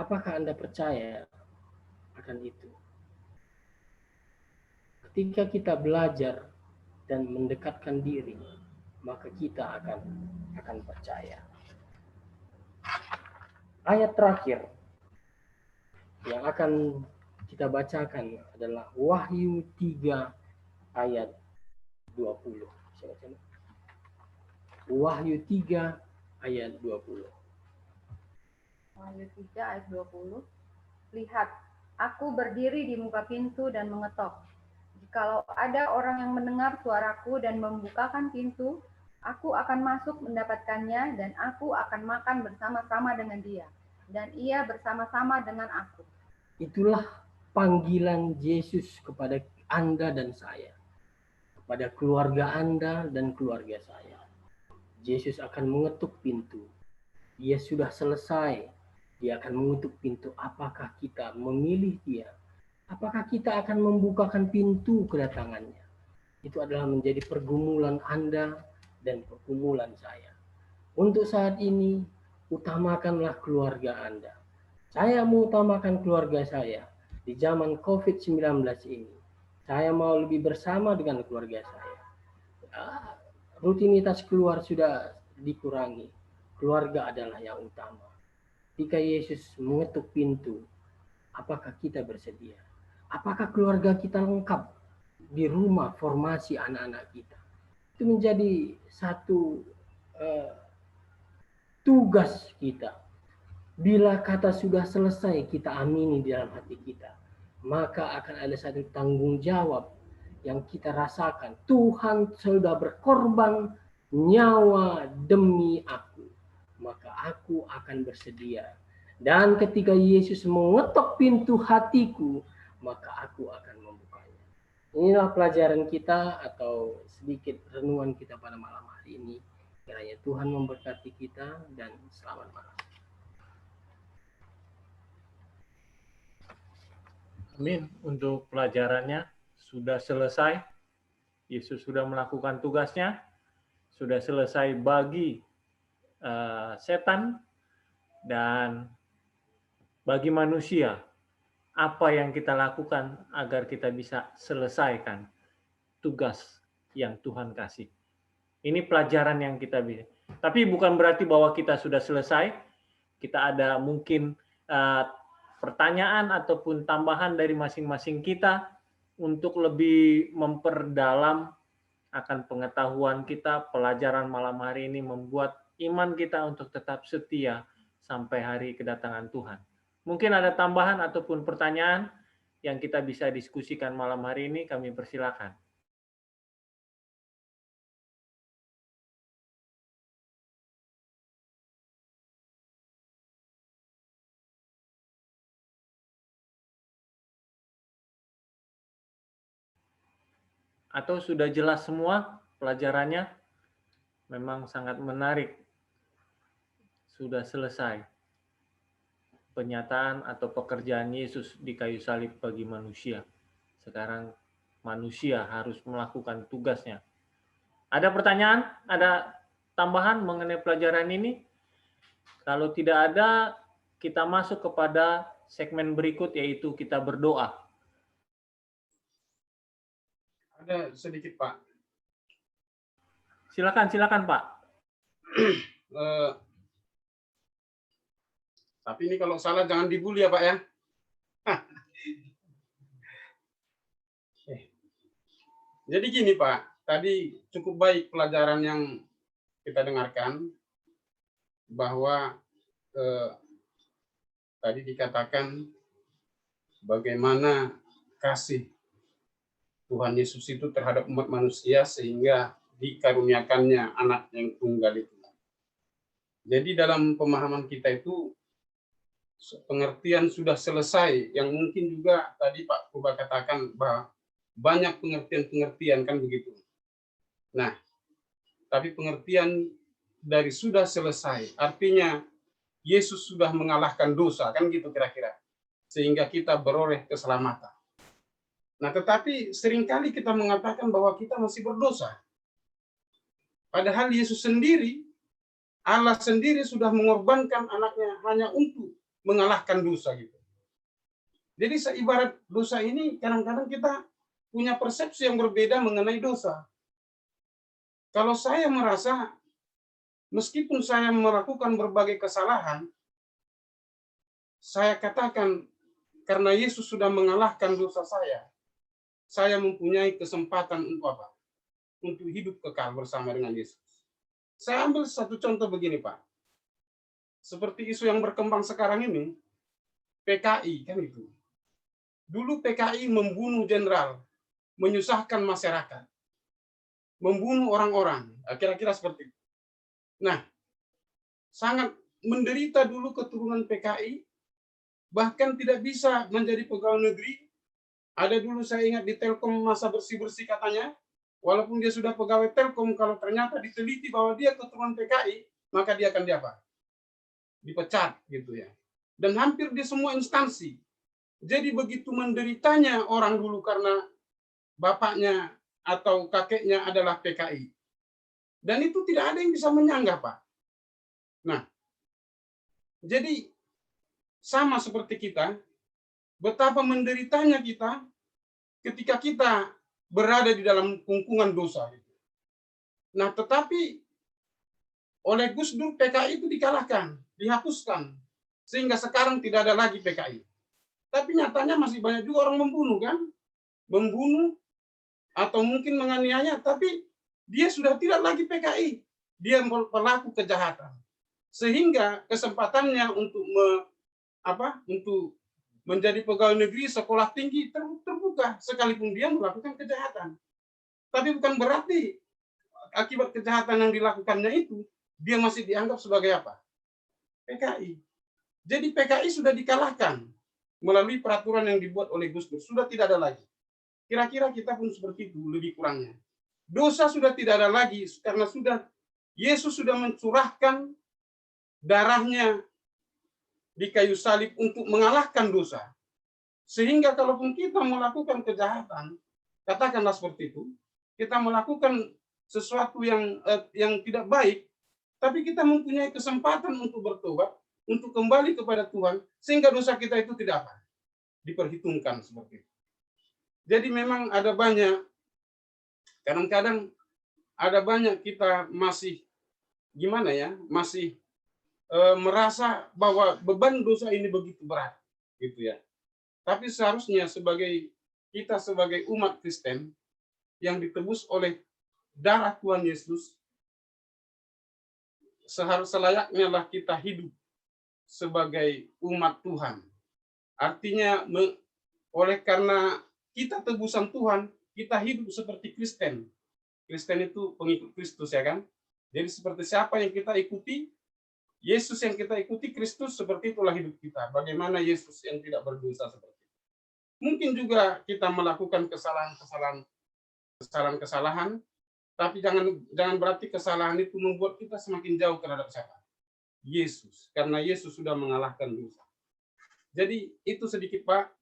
Apakah Anda percaya akan itu? Ketika kita belajar dan mendekatkan diri, maka kita akan percaya. Ayat terakhir yang akan kita bacakan adalah Wahyu 3 ayat 20. Wahyu 3 ayat 20. Wahyu 3 ayat 20. Lihat, aku berdiri di muka pintu dan mengetok. Jikalau ada orang yang mendengar suaraku dan membukakan pintu, aku akan masuk mendapatkannya dan aku akan makan bersama-sama dengan dia. Dan ia bersama-sama dengan aku. Itulah panggilan Yesus kepada Anda dan saya. Kepada keluarga Anda dan keluarga saya. Yesus akan mengetuk pintu. Dia sudah selesai. Dia akan mengetuk pintu. Apakah kita memilih dia? Apakah kita akan membukakan pintu kedatangannya? Itu adalah menjadi pergumulan Anda dan pergumulan saya. Untuk saat ini, utamakanlah keluarga Anda. Saya mengutamakan keluarga saya. Di zaman COVID-19 ini, saya mau lebih bersama dengan keluarga saya. Rutinitas keluar sudah dikurangi. Keluarga adalah yang utama. Ketika Yesus mengetuk pintu, apakah kita bersedia? Apakah keluarga kita lengkap di rumah formasi anak-anak kita? Itu menjadi satu tugas kita. Bila kata sudah selesai kita amini di dalam hati kita, maka akan ada satu tanggung jawab yang kita rasakan. Tuhan sudah berkorban nyawa demi aku, maka aku akan bersedia. Dan ketika Yesus mengetok pintu hatiku, maka aku akan membukanya. Inilah pelajaran kita atau sedikit renungan kita pada malam hari ini. Kiranya Tuhan memberkati kita dan selamat malam. Amin. Untuk pelajarannya sudah selesai. Yesus sudah melakukan tugasnya. Sudah selesai bagi setan dan bagi manusia. Apa yang kita lakukan agar kita bisa selesaikan tugas yang Tuhan kasih. Ini pelajaran yang kita bisa. Tapi bukan berarti bahwa kita sudah selesai. Kita ada mungkin pertanyaan ataupun tambahan dari masing-masing kita untuk lebih memperdalam akan pengetahuan kita. Pelajaran malam hari ini membuat iman kita untuk tetap setia sampai hari kedatangan Tuhan. Mungkin ada tambahan ataupun pertanyaan yang kita bisa diskusikan malam hari ini, kami persilakan. Atau sudah jelas semua pelajarannya? Memang sangat menarik. Sudah selesai penyataan atau pekerjaan Yesus di kayu salib bagi manusia. Sekarang manusia harus melakukan tugasnya. Ada pertanyaan? Ada tambahan mengenai pelajaran ini? Kalau tidak ada, kita masuk kepada segmen berikut, yaitu kita berdoa. Ada sedikit, Pak. Silakan Pak. Tapi ini kalau salah jangan dibully ya, Pak ya. Jadi gini, Pak. Tadi cukup baik pelajaran yang kita dengarkan, bahwa tadi dikatakan bagaimana kasih Tuhan Yesus itu terhadap umat manusia sehingga dikaruniakannya anak yang tunggal itu. Jadi dalam pemahaman kita itu pengertian sudah selesai, yang mungkin juga tadi Pak Kuba katakan bahwa banyak pengertian-pengertian kan begitu. Nah, tapi pengertian dari sudah selesai, artinya Yesus sudah mengalahkan dosa, kan gitu kira-kira. Sehingga kita beroleh keselamatan. Nah, tetapi seringkali kita mengatakan bahwa kita masih berdosa. Padahal Yesus sendiri, Allah sendiri sudah mengorbankan anaknya hanya untuk mengalahkan dosa gitu. Jadi seibarat dosa ini kadang-kadang kita punya persepsi yang berbeda mengenai dosa. Kalau saya merasa meskipun saya melakukan berbagai kesalahan, saya katakan karena Yesus sudah mengalahkan dosa saya mempunyai kesempatan untuk apa? Untuk hidup kekal bersama dengan Yesus. Saya ambil satu contoh begini, Pak. Seperti isu yang berkembang sekarang ini, PKI kan itu. Dulu PKI membunuh jenderal, menyusahkan masyarakat, membunuh orang-orang, kira-kira seperti itu. Nah, sangat menderita dulu keturunan PKI, bahkan tidak bisa menjadi pegawai negeri. Ada dulu saya ingat di Telkom masa bersih-bersih katanya, walaupun dia sudah pegawai Telkom, kalau ternyata diteliti bahwa dia keturunan PKI, maka dia akan dipecat gitu ya. Dan hampir di semua instansi. Jadi begitu menderitanya orang dulu karena bapaknya atau kakeknya adalah PKI. Dan itu tidak ada yang bisa menyanggah, Pak. Nah, jadi sama seperti kita, betapa menderitanya kita ketika kita berada di dalam kungkungan dosa. Nah, tetapi oleh Gus Dur PKI itu dikalahkan, dihapuskan, sehingga sekarang tidak ada lagi PKI. Tapi nyatanya masih banyak juga orang membunuh kan, membunuh atau mungkin menganiaya, tapi dia sudah tidak lagi PKI, dia pelaku kejahatan, sehingga kesempatannya untuk untuk menjadi pegawai negeri sekolah tinggi terbuka sekalipun dia melakukan kejahatan. Tapi bukan berarti akibat kejahatan yang dilakukannya itu dia masih dianggap sebagai apa? PKI. Jadi PKI sudah dikalahkan melalui peraturan yang dibuat oleh Gus Dur, sudah tidak ada lagi. Kira-kira kita pun seperti itu lebih kurangnya. Dosa sudah tidak ada lagi karena Yesus sudah mencurahkan darahnya di kayu salib untuk mengalahkan dosa. Sehingga kalaupun kita melakukan kejahatan, katakanlah seperti itu, kita melakukan sesuatu yang tidak baik, tapi kita mempunyai kesempatan untuk bertobat, untuk kembali kepada Tuhan, sehingga dosa kita itu tidak diperhitungkan seperti itu. Jadi memang ada banyak, kadang-kadang ada banyak kita masih masih merasa bahwa beban dosa ini begitu berat, gitu ya. Tapi seharusnya kita sebagai umat Kristen yang ditebus oleh darah Tuhan Yesus, selayaknya lah kita hidup sebagai umat Tuhan. Artinya oleh karena kita tebusan Tuhan, kita hidup seperti Kristen. Kristen itu pengikut Kristus ya kan. Jadi seperti siapa yang kita ikuti, Yesus yang kita ikuti, Kristus, seperti itulah hidup kita. Bagaimana Yesus yang tidak berdosa seperti itu. Mungkin juga kita melakukan kesalahan-kesalahan kesalahan-kesalahan, tapi jangan berarti kesalahan itu membuat kita semakin jauh terhadap siapa? Yesus, karena Yesus sudah mengalahkan dosa. Jadi itu sedikit Pak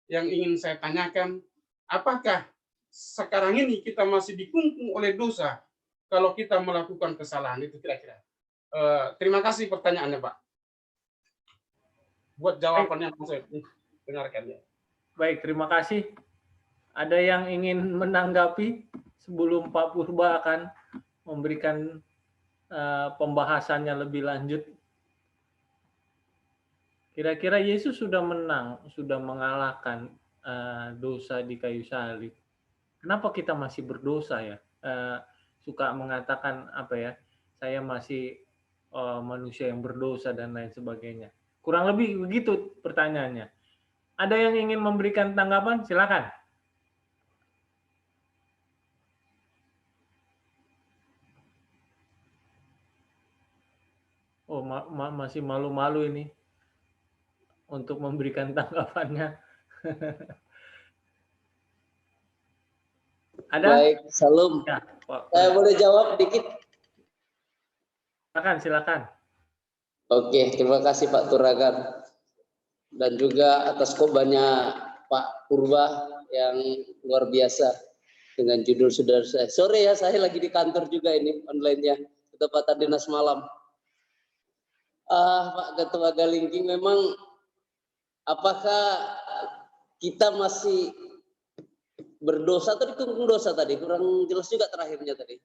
yang ingin saya tanyakan, apakah sekarang ini kita masih dikungkung oleh dosa kalau kita melakukan kesalahan itu kira-kira? Terima kasih pertanyaannya Pak. Buat jawabannya saya dengarkan ya. Baik, terima kasih. Ada yang ingin menanggapi sebelum Pak Purba akan memberikan pembahasannya lebih lanjut? Kira-kira Yesus sudah menang, sudah mengalahkan dosa di kayu salib. Kenapa kita masih berdosa ya? Suka mengatakan apa ya? Saya masih manusia yang berdosa dan lain sebagainya. Kurang lebih begitu pertanyaannya. Ada yang ingin memberikan tanggapan? Silakan. Oh, masih malu-malu ini untuk memberikan tanggapannya. Ada? Baik, Salam. Ya, Pak. Saya boleh jawab dikit? Silakan. Oke, terima kasih Pak Turagan. Dan juga atas khotbahnya Pak Purba yang luar biasa dengan judul saudara saya. Sore ya, saya lagi di kantor juga ini online-nya, ketepatan dinas malam. Pak Ketua Galingking, memang apakah kita masih berdosa atau dikungkung dosa tadi? Kurang jelas juga terakhirnya tadi.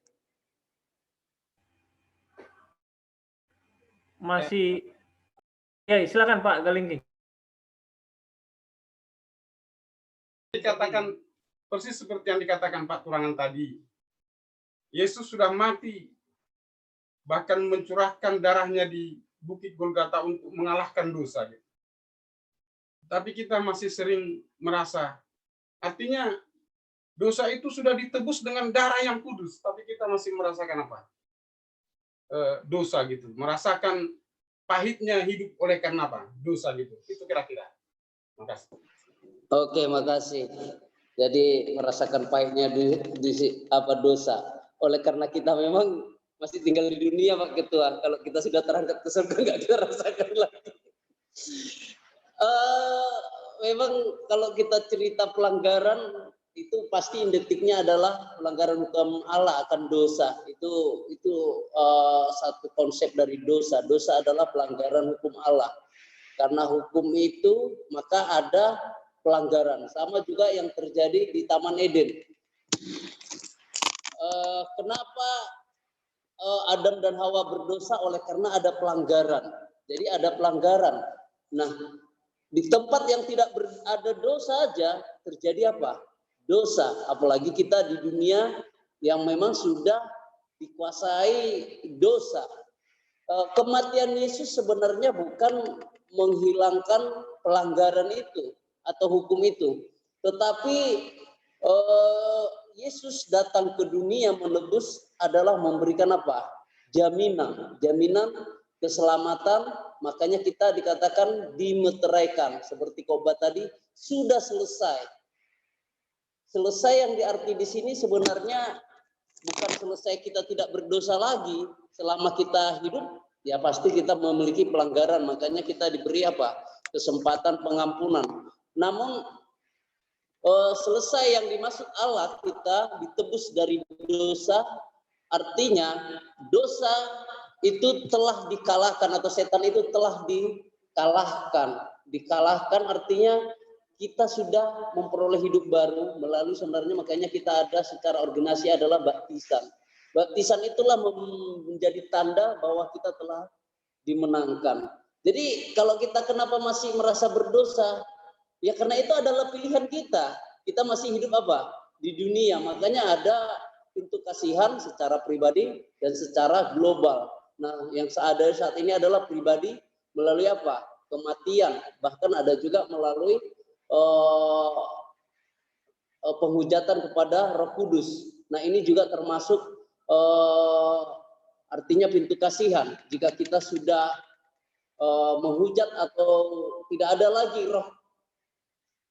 Masih, ya silakan Pak Galingking. Dikatakan persis seperti yang dikatakan Pak Turangan tadi. Yesus sudah mati, bahkan mencurahkan darahnya di Bukit Golgota untuk mengalahkan dosa. Tapi kita masih sering merasa, artinya dosa itu sudah ditebus dengan darah yang kudus, tapi kita masih merasakan apa? Dosa gitu, merasakan pahitnya hidup oleh karena apa? Dosa gitu. Itu kira-kira. Makasih. Oke, makasih. Jadi merasakan pahitnya di dosa. Oleh karena kita memang masih tinggal di dunia Pak Ketua. Kalau kita sudah terangkat ke surga nggak kita rasakan lagi. Memang kalau kita cerita pelanggaran itu pasti identiknya adalah pelanggaran hukum Allah akan dosa. Itu satu konsep dari dosa. Dosa adalah pelanggaran hukum Allah. Karena hukum itu maka ada pelanggaran. Sama juga yang terjadi di Taman Eden. Kenapa Adam dan Hawa berdosa? Oleh karena ada pelanggaran. Jadi ada pelanggaran. Nah, di tempat yang tidak ada dosa aja terjadi apa? Dosa. Apalagi kita di dunia yang memang sudah dikuasai dosa. Kematian Yesus sebenarnya bukan menghilangkan pelanggaran itu atau hukum itu, tetapi Yesus datang ke dunia menebus adalah memberikan apa? Jaminan keselamatan. Makanya kita dikatakan dimeteraikan, seperti khotbah tadi sudah selesai. Selesai yang diarti di sini sebenarnya bukan selesai kita tidak berdosa lagi. Selama kita hidup, ya pasti kita memiliki pelanggaran. Makanya kita diberi apa? Kesempatan pengampunan. Namun selesai yang dimaksud Allah, kita ditebus dari dosa, artinya dosa itu telah dikalahkan atau setan itu telah dikalahkan. Dikalahkan artinya kita sudah memperoleh hidup baru melalui sebenarnya, makanya kita ada secara organisasi adalah baptisan. Baptisan itulah menjadi tanda bahwa kita telah dimenangkan. Jadi kalau kita kenapa masih merasa berdosa? Ya karena itu adalah pilihan kita. Kita masih hidup apa? Di dunia. Makanya ada pintu kasihan secara pribadi dan secara global. Nah, yang ada saat ini adalah pribadi melalui apa? Kematian. Bahkan ada juga melalui penghujatan kepada Roh Kudus. Nah, ini juga termasuk artinya pintu kasihan. Jika kita sudah menghujat atau tidak ada lagi roh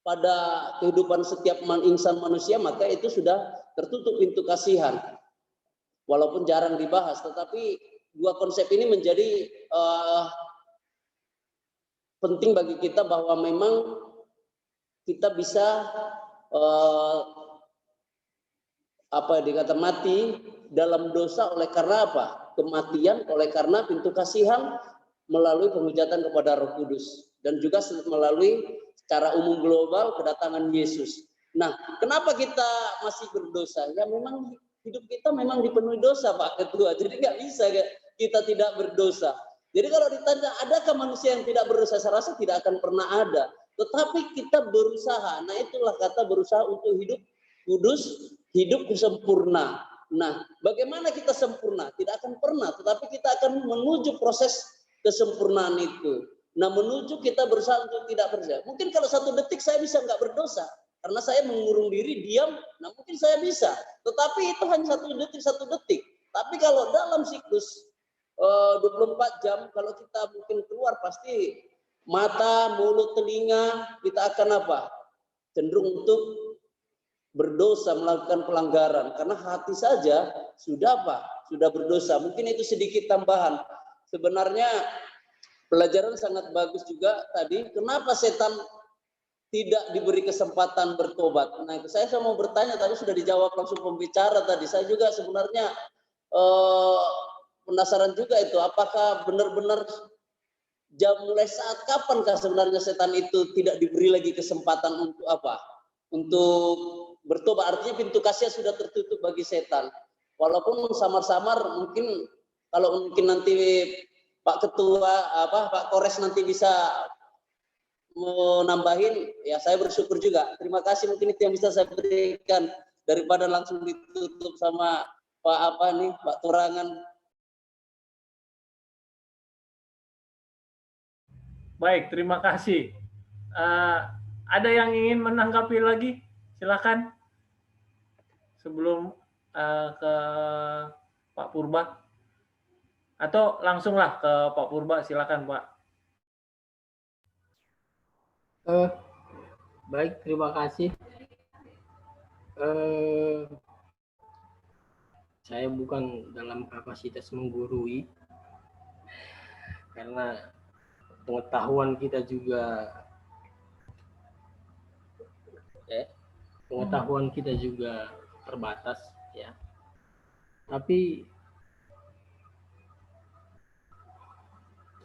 pada kehidupan setiap insan manusia, maka itu sudah tertutup pintu kasihan. Walaupun jarang dibahas, tetapi dua konsep ini menjadi penting bagi kita, bahwa memang kita bisa dikata mati dalam dosa oleh karena apa? Kematian oleh karena pintu kasihan melalui penghujatan kepada Roh Kudus, dan juga melalui secara umum global kedatangan Yesus. Nah, kenapa kita masih berdosa? Ya memang hidup kita memang dipenuhi dosa, Pak Ketua. Jadi nggak bisa kita tidak berdosa. Jadi kalau ditanya, adakah manusia yang tidak berdosa? Saya rasa tidak akan pernah ada. Tetapi kita berusaha. Nah, itulah kata berusaha untuk hidup kudus, hidup sempurna. Nah, bagaimana kita sempurna? Tidak akan pernah. Tetapi kita akan menuju proses kesempurnaan itu. Nah, menuju kita berusaha untuk tidak berdosa. Mungkin kalau 1 detik saya bisa nggak berdosa. Karena saya mengurung diri, diam, nah mungkin saya bisa. Tetapi itu hanya 1 detik. Tapi kalau dalam siklus 24 jam, kalau kita mungkin keluar, pasti mata, mulut, telinga, kita akan apa? Cenderung untuk berdosa, melakukan pelanggaran. Karena hati saja sudah apa? Sudah berdosa. Mungkin itu sedikit tambahan. Sebenarnya pelajaran sangat bagus juga tadi. Kenapa setan tidak diberi kesempatan bertobat? Nah, itu saya mau bertanya, tadi sudah dijawab langsung pembicara tadi. Saya juga sebenarnya penasaran juga itu, apakah benar-benar mulai saat kapankah sebenarnya setan itu tidak diberi lagi kesempatan untuk apa? Untuk bertobat. Artinya pintu kasih sudah tertutup bagi setan. Walaupun samar-samar, mungkin kalau mungkin nanti Pak Ketua, Pak Kores nanti bisa mau nambahin, ya saya bersyukur juga. Terima kasih, mungkin itu yang bisa saya berikan daripada langsung ditutup sama Pak Turangan. Baik, terima kasih. Ada yang ingin menanggapi lagi? Silakan. Sebelum ke Pak Purba. Atau langsunglah ke Pak Purba, silakan Pak. Baik, terima kasih. Saya bukan dalam kapasitas menggurui, karena pengetahuan kita juga terbatas, ya. Tapi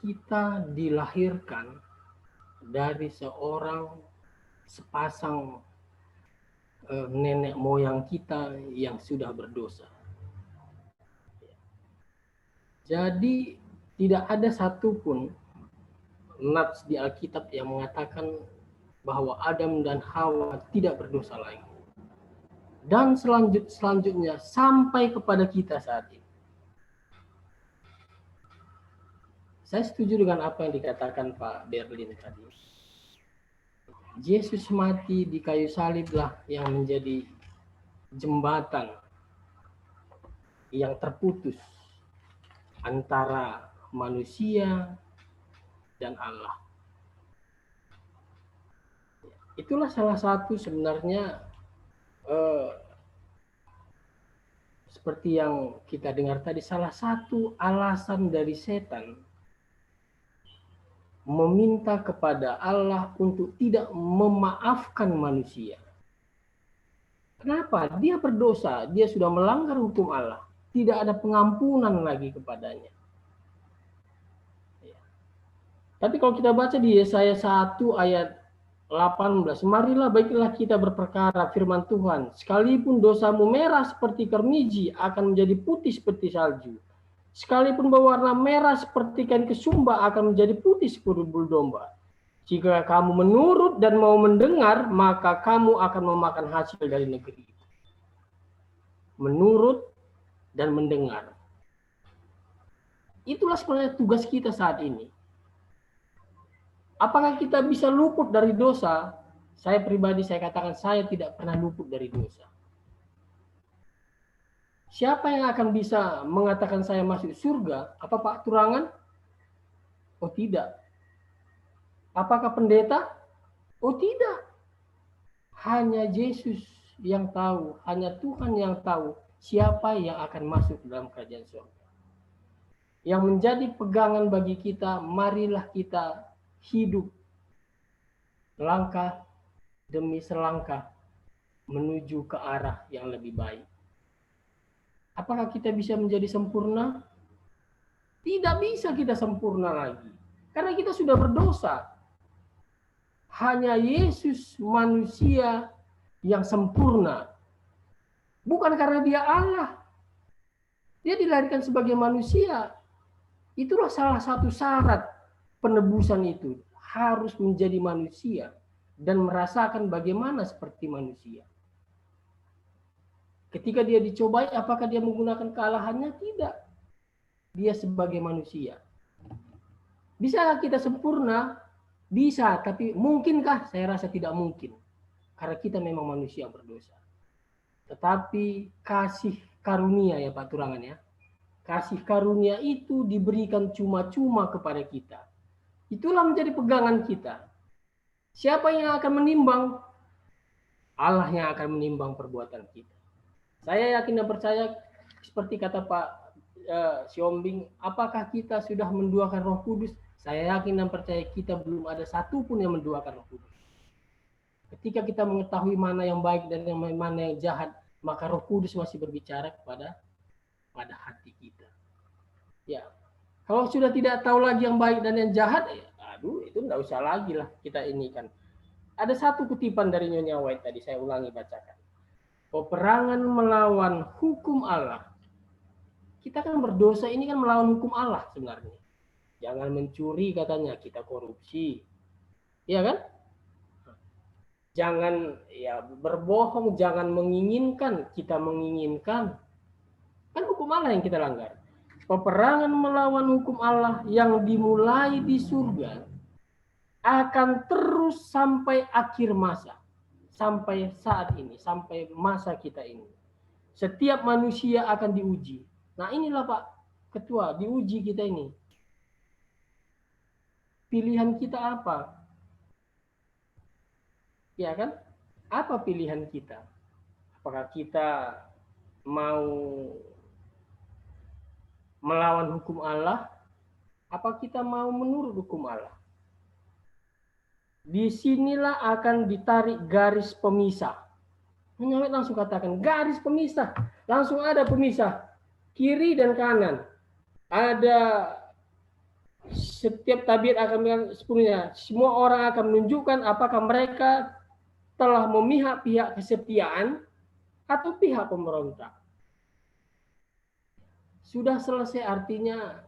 kita dilahirkan dari sepasang nenek moyang kita yang sudah berdosa. Jadi tidak ada satupun nats di Alkitab yang mengatakan bahwa Adam dan Hawa tidak berdosa lagi. Dan selanjutnya sampai kepada kita saat ini. Saya setuju dengan apa yang dikatakan Pak Berlin tadi. Yesus mati di kayu saliblah yang menjadi jembatan yang terputus antara manusia dan Allah. Itulah salah satu sebenarnya seperti yang kita dengar tadi, salah satu alasan dari setan meminta kepada Allah untuk tidak memaafkan manusia. Kenapa? Dia berdosa, dia sudah melanggar hukum Allah. Tidak ada pengampunan lagi kepadanya. Ya. Tapi kalau kita baca di Yesaya 1 ayat 18, marilah baiklah kita berperkara firman Tuhan, sekalipun dosamu merah seperti kermiji akan menjadi putih seperti salju. Sekalipun berwarna merah seperti kain kesumba akan menjadi putih seperti bulu domba. Jika kamu menurut dan mau mendengar, maka kamu akan memakan hasil dari negeri itu. Menurut dan mendengar. Itulah sebenarnya tugas kita saat ini. Apakah kita bisa luput dari dosa? Saya pribadi, saya katakan saya tidak pernah luput dari dosa. Siapa yang akan bisa mengatakan saya masuk surga? Apa Pak Turangan? Oh tidak. Apakah pendeta? Oh tidak. Hanya Yesus yang tahu, hanya Tuhan yang tahu siapa yang akan masuk dalam kerajaan surga. Yang menjadi pegangan bagi kita, marilah kita hidup langkah demi selangkah menuju ke arah yang lebih baik. Apakah kita bisa menjadi sempurna? Tidak bisa kita sempurna lagi. Karena kita sudah berdosa. Hanya Yesus manusia yang sempurna. Bukan karena dia Allah. Dia dilahirkan sebagai manusia. Itulah salah satu syarat penebusan itu. Harus menjadi manusia dan merasakan bagaimana seperti manusia. Ketika dia dicobai, apakah dia menggunakan kealahannya? Tidak. Dia sebagai manusia. Bisakah kita sempurna? Bisa, tapi mungkinkah? Saya rasa tidak mungkin. Karena kita memang manusia berdosa. Tetapi kasih karunia ya Pak Turangan ya. Kasih karunia itu diberikan cuma-cuma kepada kita. Itulah menjadi pegangan kita. Siapa yang akan menimbang? Allah yang akan menimbang perbuatan kita. Saya yakin dan percaya seperti kata Pak Siombing, apakah kita sudah menduakan Roh Kudus? Saya yakin dan percaya kita belum ada satupun yang menduakan Roh Kudus. Ketika kita mengetahui mana yang baik dan mana yang jahat, maka Roh Kudus masih berbicara pada hati kita. Ya, kalau sudah tidak tahu lagi yang baik dan yang jahat, aduh itu enggak usah lagi lah kita ini kan. Ada satu kutipan dari Nyonya White tadi, saya ulangi bacakan. Peperangan melawan hukum Allah. Kita kan berdosa ini kan melawan hukum Allah sebenarnya. Jangan mencuri katanya, kita korupsi. Iya kan? Jangan ya berbohong, jangan menginginkan, kita menginginkan. Kan hukum Allah yang kita langgar. Peperangan melawan hukum Allah yang dimulai di surga akan terus sampai akhir masa. Sampai saat ini, sampai masa kita ini. Setiap manusia akan diuji. Nah inilah Pak Ketua, diuji kita ini. Pilihan kita apa? Ya kan? Apa pilihan kita? Apakah kita mau melawan hukum Allah? Apa kita mau menurut hukum Allah? Disinilah akan ditarik garis pemisah. Menyawet langsung katakan garis pemisah. Langsung ada pemisah. Kiri dan kanan. Ada setiap tabiat akan bilang sepenuhnya. Semua orang akan menunjukkan apakah mereka telah memihak pihak kesetiaan atau pihak pemberontak. Sudah selesai artinya,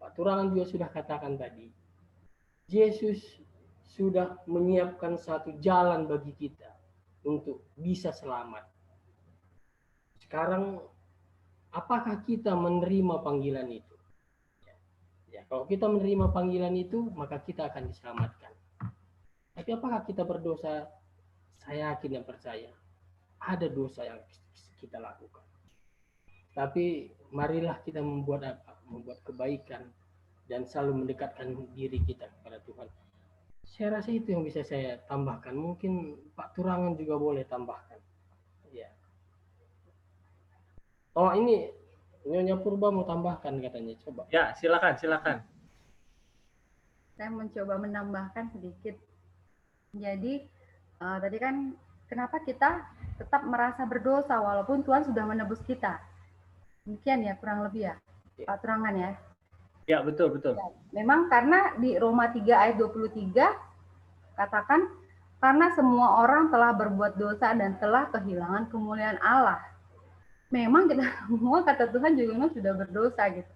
Pak Turangan juga sudah katakan tadi, Yesus sudah menyiapkan satu jalan bagi kita untuk bisa selamat. Sekarang, apakah kita menerima panggilan itu? Ya, kalau kita menerima panggilan itu, maka kita akan diselamatkan. Tapi apakah kita berdosa? Saya yakin dan percaya, ada dosa yang kita lakukan. Tapi marilah kita membuat apa? Membuat kebaikan dan selalu mendekatkan diri kita kepada Tuhan. Saya rasa itu yang bisa saya tambahkan. Mungkin Pak Turangan juga boleh tambahkan. Ya. Oh ini Nyonya Purba mau tambahkan katanya. Coba. Ya silakan. Saya mencoba menambahkan sedikit. Jadi tadi kan kenapa kita tetap merasa berdosa walaupun Tuhan sudah menebus kita. Demikian ya kurang lebih ya, Pak Turangan ya. Ya betul. Ya, memang karena di Roma 3 ayat 23 katakan karena semua orang telah berbuat dosa dan telah kehilangan kemuliaan Allah. Memang kita semua kata Tuhan juga memang sudah berdosa gitu.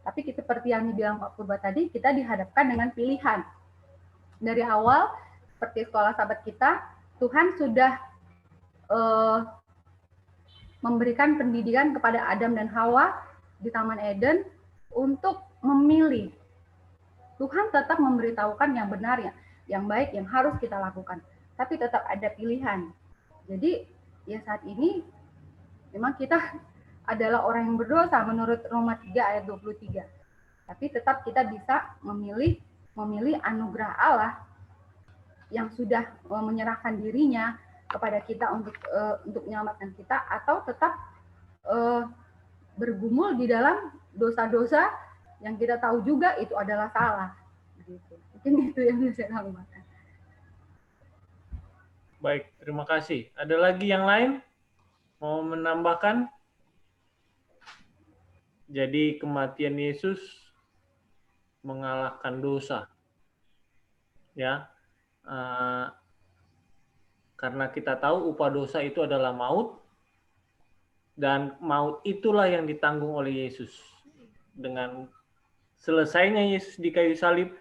Tapi seperti yang dibilang Pak Purba tadi, kita dihadapkan dengan pilihan. Dari awal seperti sekolah sahabat kita, Tuhan sudah memberikan pendidikan kepada Adam dan Hawa di Taman Eden untuk memilih. Tuhan tetap memberitahukan yang benar, yang baik, yang harus kita lakukan. Tapi tetap ada pilihan. Jadi ya saat ini memang kita adalah orang yang berdosa menurut Roma 3 ayat 23. Tapi tetap kita bisa memilih anugerah Allah yang sudah menyerahkan dirinya kepada kita untuk menyelamatkan kita, atau tetap bergumul di dalam dosa-dosa yang kita tahu juga itu adalah salah. Gitu. Mungkin itu yang saya tambahkan. Baik, terima kasih. Ada lagi yang lain mau menambahkan? Jadi kematian Yesus mengalahkan dosa, ya, karena kita tahu upah dosa itu adalah maut, dan maut itulah yang ditanggung oleh Yesus. Dengan selesainya Yesus di kayu salib,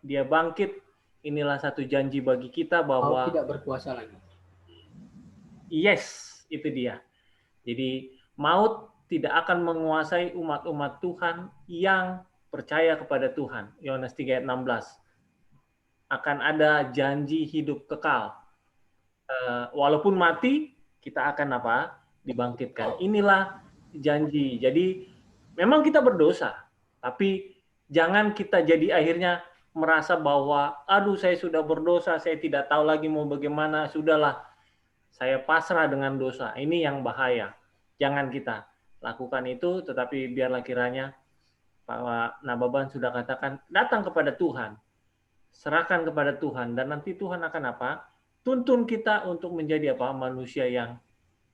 dia bangkit. Inilah satu janji bagi kita bahwa tidak berkuasa lagi. Yes, itu dia. Jadi maut tidak akan menguasai umat-umat Tuhan yang percaya kepada Tuhan. Yohanes 3 ayat 16. Akan ada janji hidup kekal. Walaupun mati, kita akan apa? Dibangkitkan. Inilah janji. Jadi memang kita berdosa, tapi jangan kita jadi akhirnya merasa bahwa aduh saya sudah berdosa, saya tidak tahu lagi mau bagaimana, sudahlah saya pasrah dengan dosa. Ini yang bahaya. Jangan kita lakukan itu, tetapi biarlah kiranya Pak Nababan sudah katakan, datang kepada Tuhan, serahkan kepada Tuhan, dan nanti Tuhan akan apa? Tuntun kita untuk menjadi apa? Manusia yang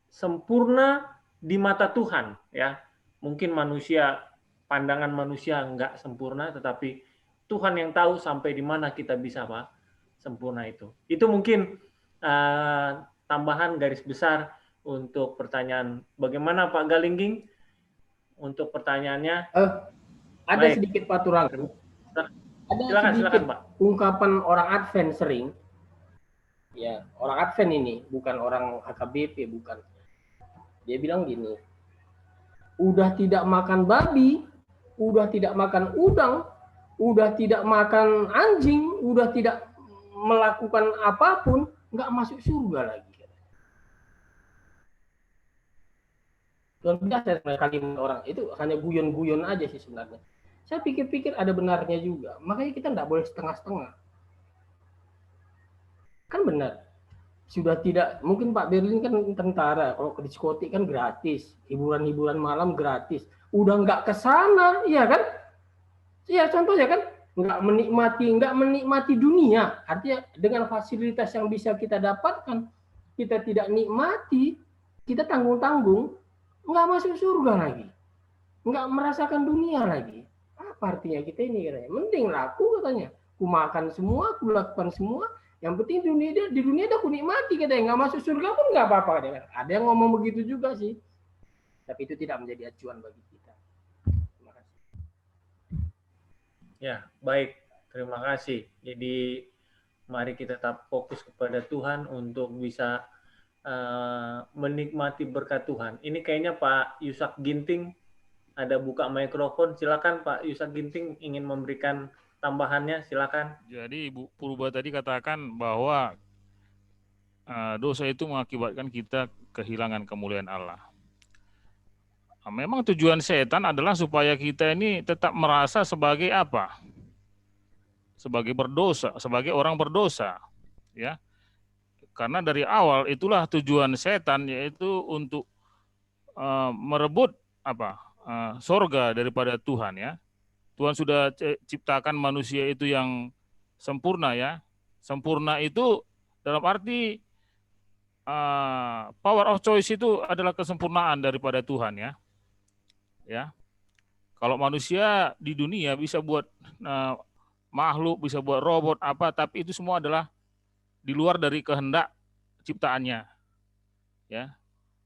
sempurna di mata Tuhan, ya. Mungkin manusia, pandangan manusia enggak sempurna, tetapi Tuhan yang tahu sampai di mana kita bisa apa? Sempurna itu. Itu mungkin tambahan garis besar untuk pertanyaan. Bagaimana Pak Galingging untuk pertanyaannya? Ada Baik. sedikit paturangan. Ada silakan, Pak. Ungkapan orang Advent sering. Ya, orang Advent ini bukan orang HKBP, bukan. Dia bilang gini, udah tidak makan babi, udah tidak makan udang, udah tidak makan anjing, udah tidak melakukan apapun, nggak masuk surga lagi. Dan biasa kalimat orang itu hanya guyon-guyon aja sih sebenarnya. Saya pikir-pikir ada benarnya juga. Makanya kita nggak boleh setengah-setengah. Kan benar. Sudah tidak, mungkin Pak Berlin kan tentara, kalau ke diskotik kan gratis, hiburan-hiburan malam gratis. Udah nggak ke sana, iya kan? Iya, contohnya kan nggak menikmati dunia. Artinya dengan fasilitas yang bisa kita dapatkan, kita tidak nikmati, kita tanggung-tanggung, nggak masuk surga lagi, nggak merasakan dunia lagi. Apa artinya kita ini katanya? Mending laku katanya, ku makan semua, ku lakukan semua. Yang penting di dunia dah ku nikmati katanya, nggak masuk surga pun nggak apa-apa katanya. Ada yang ngomong begitu juga sih, tapi itu tidak menjadi acuan bagi kita. Terima kasih. Ya, baik. Terima kasih. Jadi mari kita tetap fokus kepada Tuhan untuk bisa menikmati berkat Tuhan. Ini kayaknya Pak Yusak Ginting ada buka mikrofon. Silakan Pak Yusak Ginting ingin memberikan tambahannya, silakan. Jadi Ibu Purba tadi katakan bahwa dosa itu mengakibatkan kita kehilangan kemuliaan Allah. Memang tujuan setan adalah supaya kita ini tetap merasa sebagai apa? Sebagai berdosa, sebagai orang berdosa, ya. Karena dari awal itulah tujuan setan, yaitu untuk merebut apa? Sorga daripada Tuhan, ya. Tuhan sudah ciptakan manusia itu yang sempurna, ya. Sempurna itu dalam arti power of choice itu adalah kesempurnaan daripada Tuhan, ya. Ya, kalau manusia di dunia bisa buat makhluk, bisa buat robot apa, tapi itu semua adalah di luar dari kehendak ciptaannya, ya.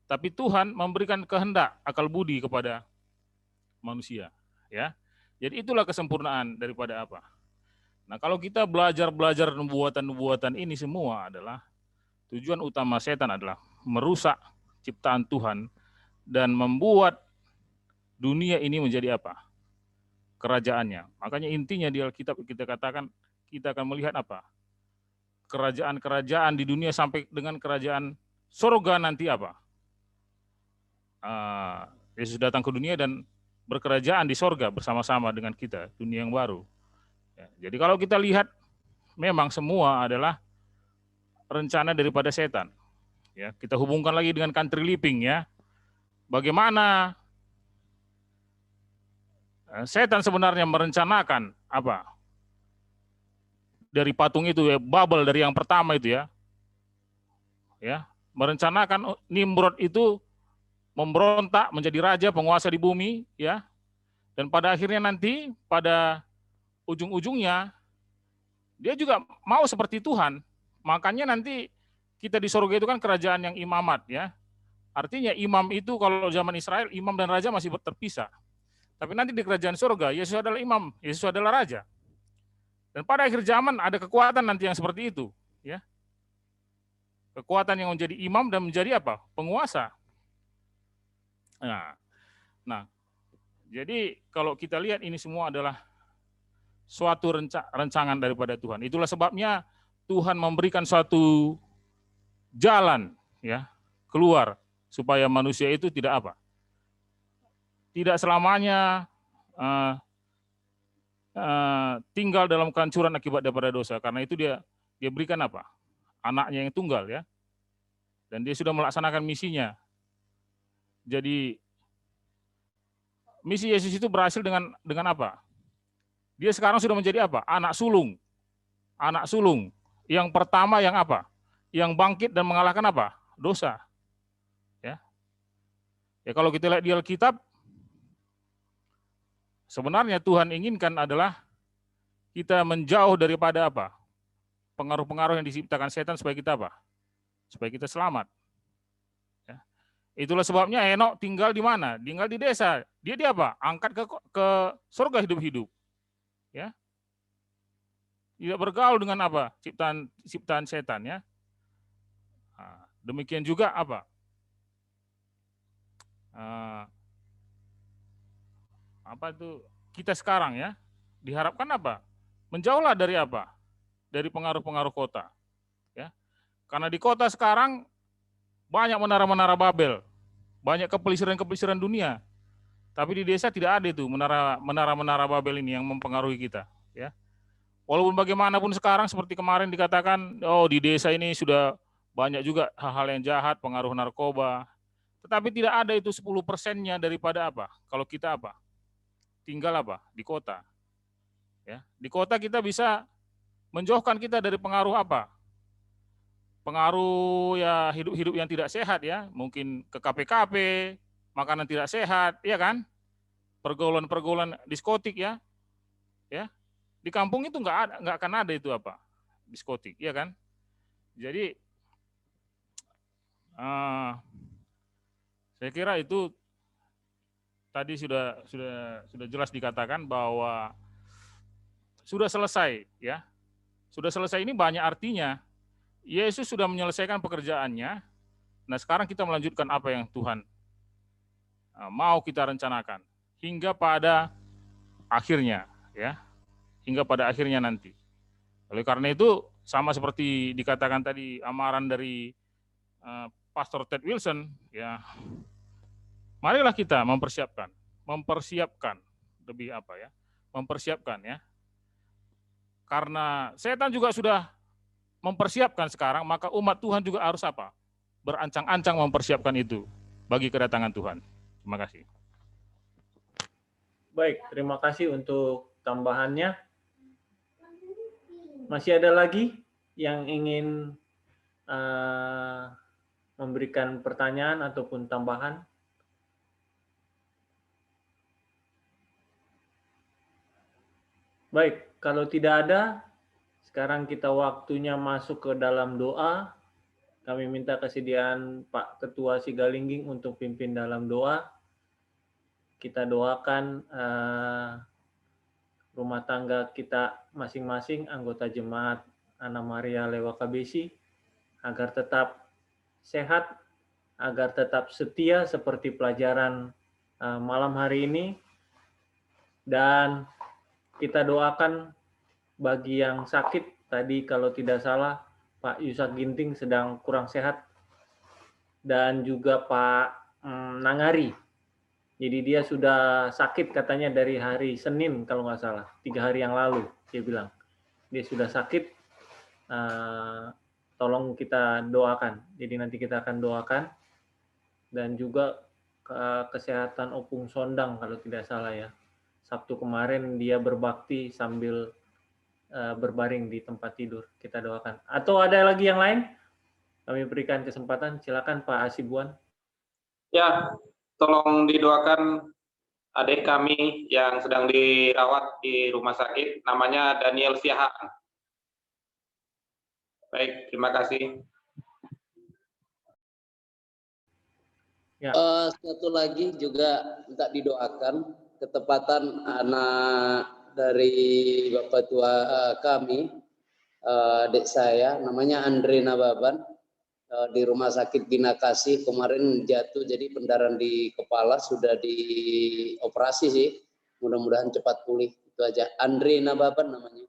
Tapi Tuhan memberikan kehendak akal budi kepada manusia, ya. Jadi itulah kesempurnaan daripada apa. Nah, kalau kita belajar nubuatan ini semua adalah tujuan utama setan adalah merusak ciptaan Tuhan dan membuat dunia ini menjadi apa? Kerajaannya. Makanya intinya di Alkitab kita katakan kita akan melihat apa? Kerajaan-kerajaan di dunia sampai dengan kerajaan surga nanti apa? Yesus datang ke dunia dan berkerajaan di surga bersama-sama dengan kita, dunia yang baru. Ya, jadi kalau kita lihat memang semua adalah rencana daripada setan. Ya, kita hubungkan lagi dengan country living ya. Bagaimana setan sebenarnya merencanakan apa? Dari patung itu ya, Babel dari yang pertama itu ya. Ya, merencanakan Nimrod itu memberontak menjadi raja penguasa di bumi ya. Dan pada akhirnya nanti pada ujung-ujungnya dia juga mau seperti Tuhan. Makanya nanti kita di surga itu kan kerajaan yang imamat ya. Artinya imam itu kalau zaman Israel imam dan raja masih terpisah. Tapi nanti di kerajaan surga Yesus adalah imam, Yesus adalah raja. Dan pada akhir zaman ada kekuatan nanti yang seperti itu, ya. Kekuatan yang menjadi imam dan menjadi apa? Penguasa. Nah, jadi kalau kita lihat ini semua adalah suatu rancangan daripada Tuhan. Itulah sebabnya Tuhan memberikan suatu jalan ya keluar supaya manusia itu tidak apa? Tidak selamanya tinggal dalam kehancuran akibat daripada dosa. Karena itu dia berikan apa? Anaknya yang tunggal ya. Dan dia sudah melaksanakan misinya. Jadi misi Yesus itu berhasil dengan apa? Dia sekarang sudah menjadi apa? Anak sulung. Anak sulung. Yang pertama yang apa? Yang bangkit dan mengalahkan apa? Dosa. Ya. Ya kalau kita lihat di Alkitab, sebenarnya Tuhan inginkan adalah kita menjauh daripada apa? Pengaruh-pengaruh yang diciptakan setan supaya kita apa? Supaya kita selamat. Ya. Itulah sebabnya Henokh tinggal di mana? Tinggal di desa. Dia apa? Angkat ke surga hidup-hidup. Ya. Tidak bergaul dengan apa? Ciptaan setan ya. Nah, demikian juga apa? Apa itu kita sekarang ya? Diharapkan apa? Menjauhlah dari apa? Dari pengaruh-pengaruh kota. Ya. Karena di kota sekarang banyak menara-menara Babel, banyak kepelisiran-kepelisiran dunia. Tapi di desa tidak ada itu menara-menara Babel ini yang mempengaruhi kita. Ya. Walaupun bagaimanapun sekarang seperti kemarin dikatakan, oh di desa ini sudah banyak juga hal-hal yang jahat, pengaruh narkoba. Tetapi tidak ada itu 10%-nya daripada apa? Kalau kita apa? Tinggal apa? Di kota. Ya. Di kota kita bisa menjauhkan kita dari pengaruh apa? Pengaruh ya hidup-hidup yang tidak sehat ya, mungkin ke KPKP, makanan tidak sehat, ya kan? Pergaulan-pergaulan diskotik ya. Ya. Di kampung itu nggak akan ada itu apa? Diskotik, ya kan? Jadi saya kira itu tadi sudah jelas dikatakan bahwa sudah selesai ya. Sudah selesai ini banyak artinya. Yesus sudah menyelesaikan pekerjaannya. Nah, sekarang kita melanjutkan apa yang Tuhan mau kita rencanakan hingga pada akhirnya ya. Hingga pada akhirnya nanti. Oleh karena itu sama seperti dikatakan tadi amaran dari Pastor Ted Wilson ya. Marilah kita mempersiapkan lebih apa ya? Mempersiapkan ya. Karena setan juga sudah mempersiapkan sekarang, maka umat Tuhan juga harus apa? Berancang-ancang mempersiapkan itu bagi kedatangan Tuhan. Terima kasih. Baik, terima kasih untuk tambahannya. Masih ada lagi yang ingin memberikan pertanyaan ataupun tambahan? Baik, kalau tidak ada, sekarang kita waktunya masuk ke dalam doa. Kami minta kesediaan Pak Ketua Sigalingging untuk pimpin dalam doa. Kita doakan rumah tangga kita masing-masing, anggota jemaat Anna Maria Lewa KBC, agar tetap sehat, agar tetap setia seperti pelajaran malam hari ini. Dan kita doakan bagi yang sakit, tadi kalau tidak salah Pak Yusak Ginting sedang kurang sehat, dan juga Pak Nangari. Jadi dia sudah sakit katanya dari hari Senin kalau nggak salah, 3 hari yang lalu dia bilang. Dia sudah sakit, tolong kita doakan. Jadi nanti kita akan doakan, dan juga kesehatan Opung Sondang kalau tidak salah ya. Sabtu kemarin dia berbakti sambil berbaring di tempat tidur. Kita doakan. Atau ada lagi yang lain? Kami berikan kesempatan. Silakan Pak Hasibuan. Ya, tolong didoakan adik kami yang sedang dirawat di rumah sakit, namanya Daniel Siahaan. Baik, terima kasih. Ya. Satu lagi juga minta didoakan ketepatan anak dari Bapak tua kami, adik saya, namanya Andre Nababan, di Rumah Sakit Bina Kasih kemarin jatuh, jadi pendarahan di kepala, sudah dioperasi sih, mudah-mudahan cepat pulih. Itu aja. Andre Nababan namanya.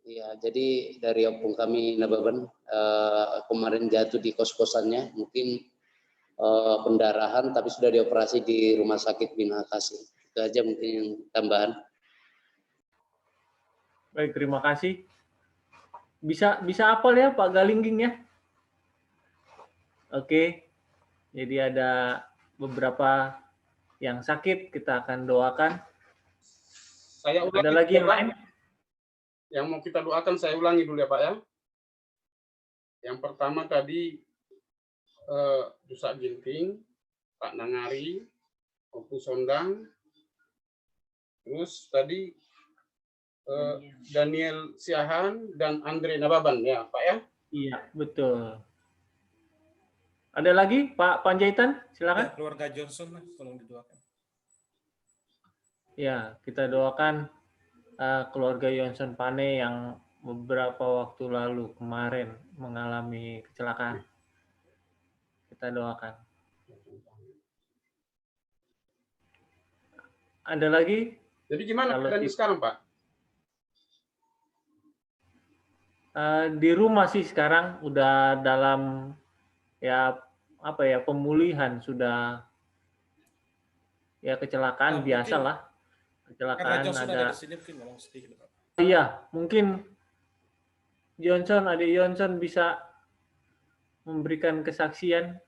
Iya, jadi dari opung kami Nababan kemarin jatuh di kos-kosannya, mungkin pendarahan tapi sudah dioperasi di Rumah Sakit Bina Kasih. Itu aja mungkin yang tambahan. Baik, terima kasih. Bisa apal ya Pak Galingging ya? Oke, jadi ada beberapa yang sakit, kita akan doakan. Saya ulangi, ada lagi yang lain? Yang mau kita doakan saya ulangi dulu ya Pak ya. Yang pertama tadi Dusak Ginting, Pak Nangari, Opung Sondang, terus tadi Daniel Siahaan dan Andre Nababan ya Pak ya? Iya, betul. Ada lagi Pak Panjaitan, silakan. Ya, keluarga Johnson tolong didoakan. Ya, kita doakan keluarga Johnson Pane yang beberapa waktu lalu kemarin mengalami kecelakaan. Kita doakan. Ada lagi? Jadi gimana keadaannya sekarang Pak? Di rumah sih sekarang udah dalam pemulihan, sudah ya kecelakaan biasa lah. Kecelakaan ada. Iya, mungkin adik Johnson bisa memberikan kesaksian.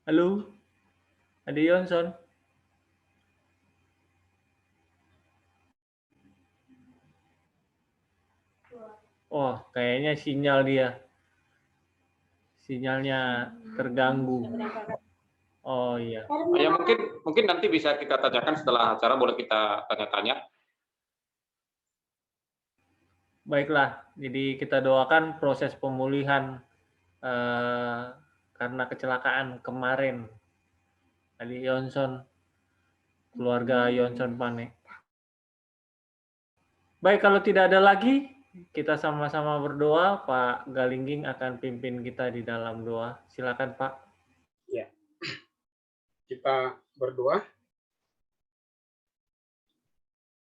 Halo, adik Johnson. Oh, kayaknya sinyalnya terganggu. Oh iya. Ya mungkin nanti bisa kita tanyakan setelah acara, boleh kita tanya-tanya. Baiklah, jadi kita doakan proses pemulihan karena kecelakaan kemarin. Adik Johnson, keluarga Johnson Pane. Baik, kalau tidak ada lagi, kita sama-sama berdoa. Pak Galingging akan pimpin kita di dalam doa. Silakan Pak. Ya, kita berdoa.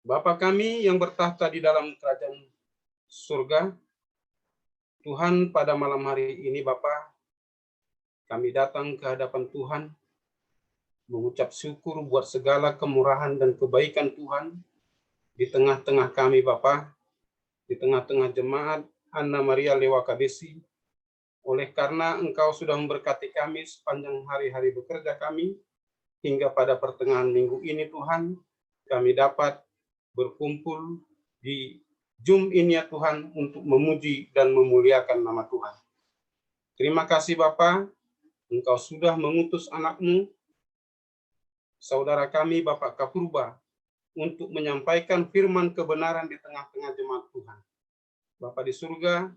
Bapa kami yang bertahta di dalam kerajaan surga, Tuhan, pada malam hari ini Bapa, kami datang ke hadapan Tuhan, mengucap syukur buat segala kemurahan dan kebaikan Tuhan di tengah-tengah kami Bapa, di tengah-tengah jemaat Anna Maria Lewa Kadesi. Oleh karena Engkau sudah memberkati kami sepanjang hari-hari bekerja kami, hingga pada pertengahan minggu ini Tuhan, kami dapat berkumpul di Zoom ini ya Tuhan, untuk memuji dan memuliakan nama Tuhan. Terima kasih Bapa, Engkau sudah mengutus anak-Mu, saudara kami Bapak Kapurba, untuk menyampaikan firman kebenaran di tengah-tengah jemaat Tuhan. Bapa di surga,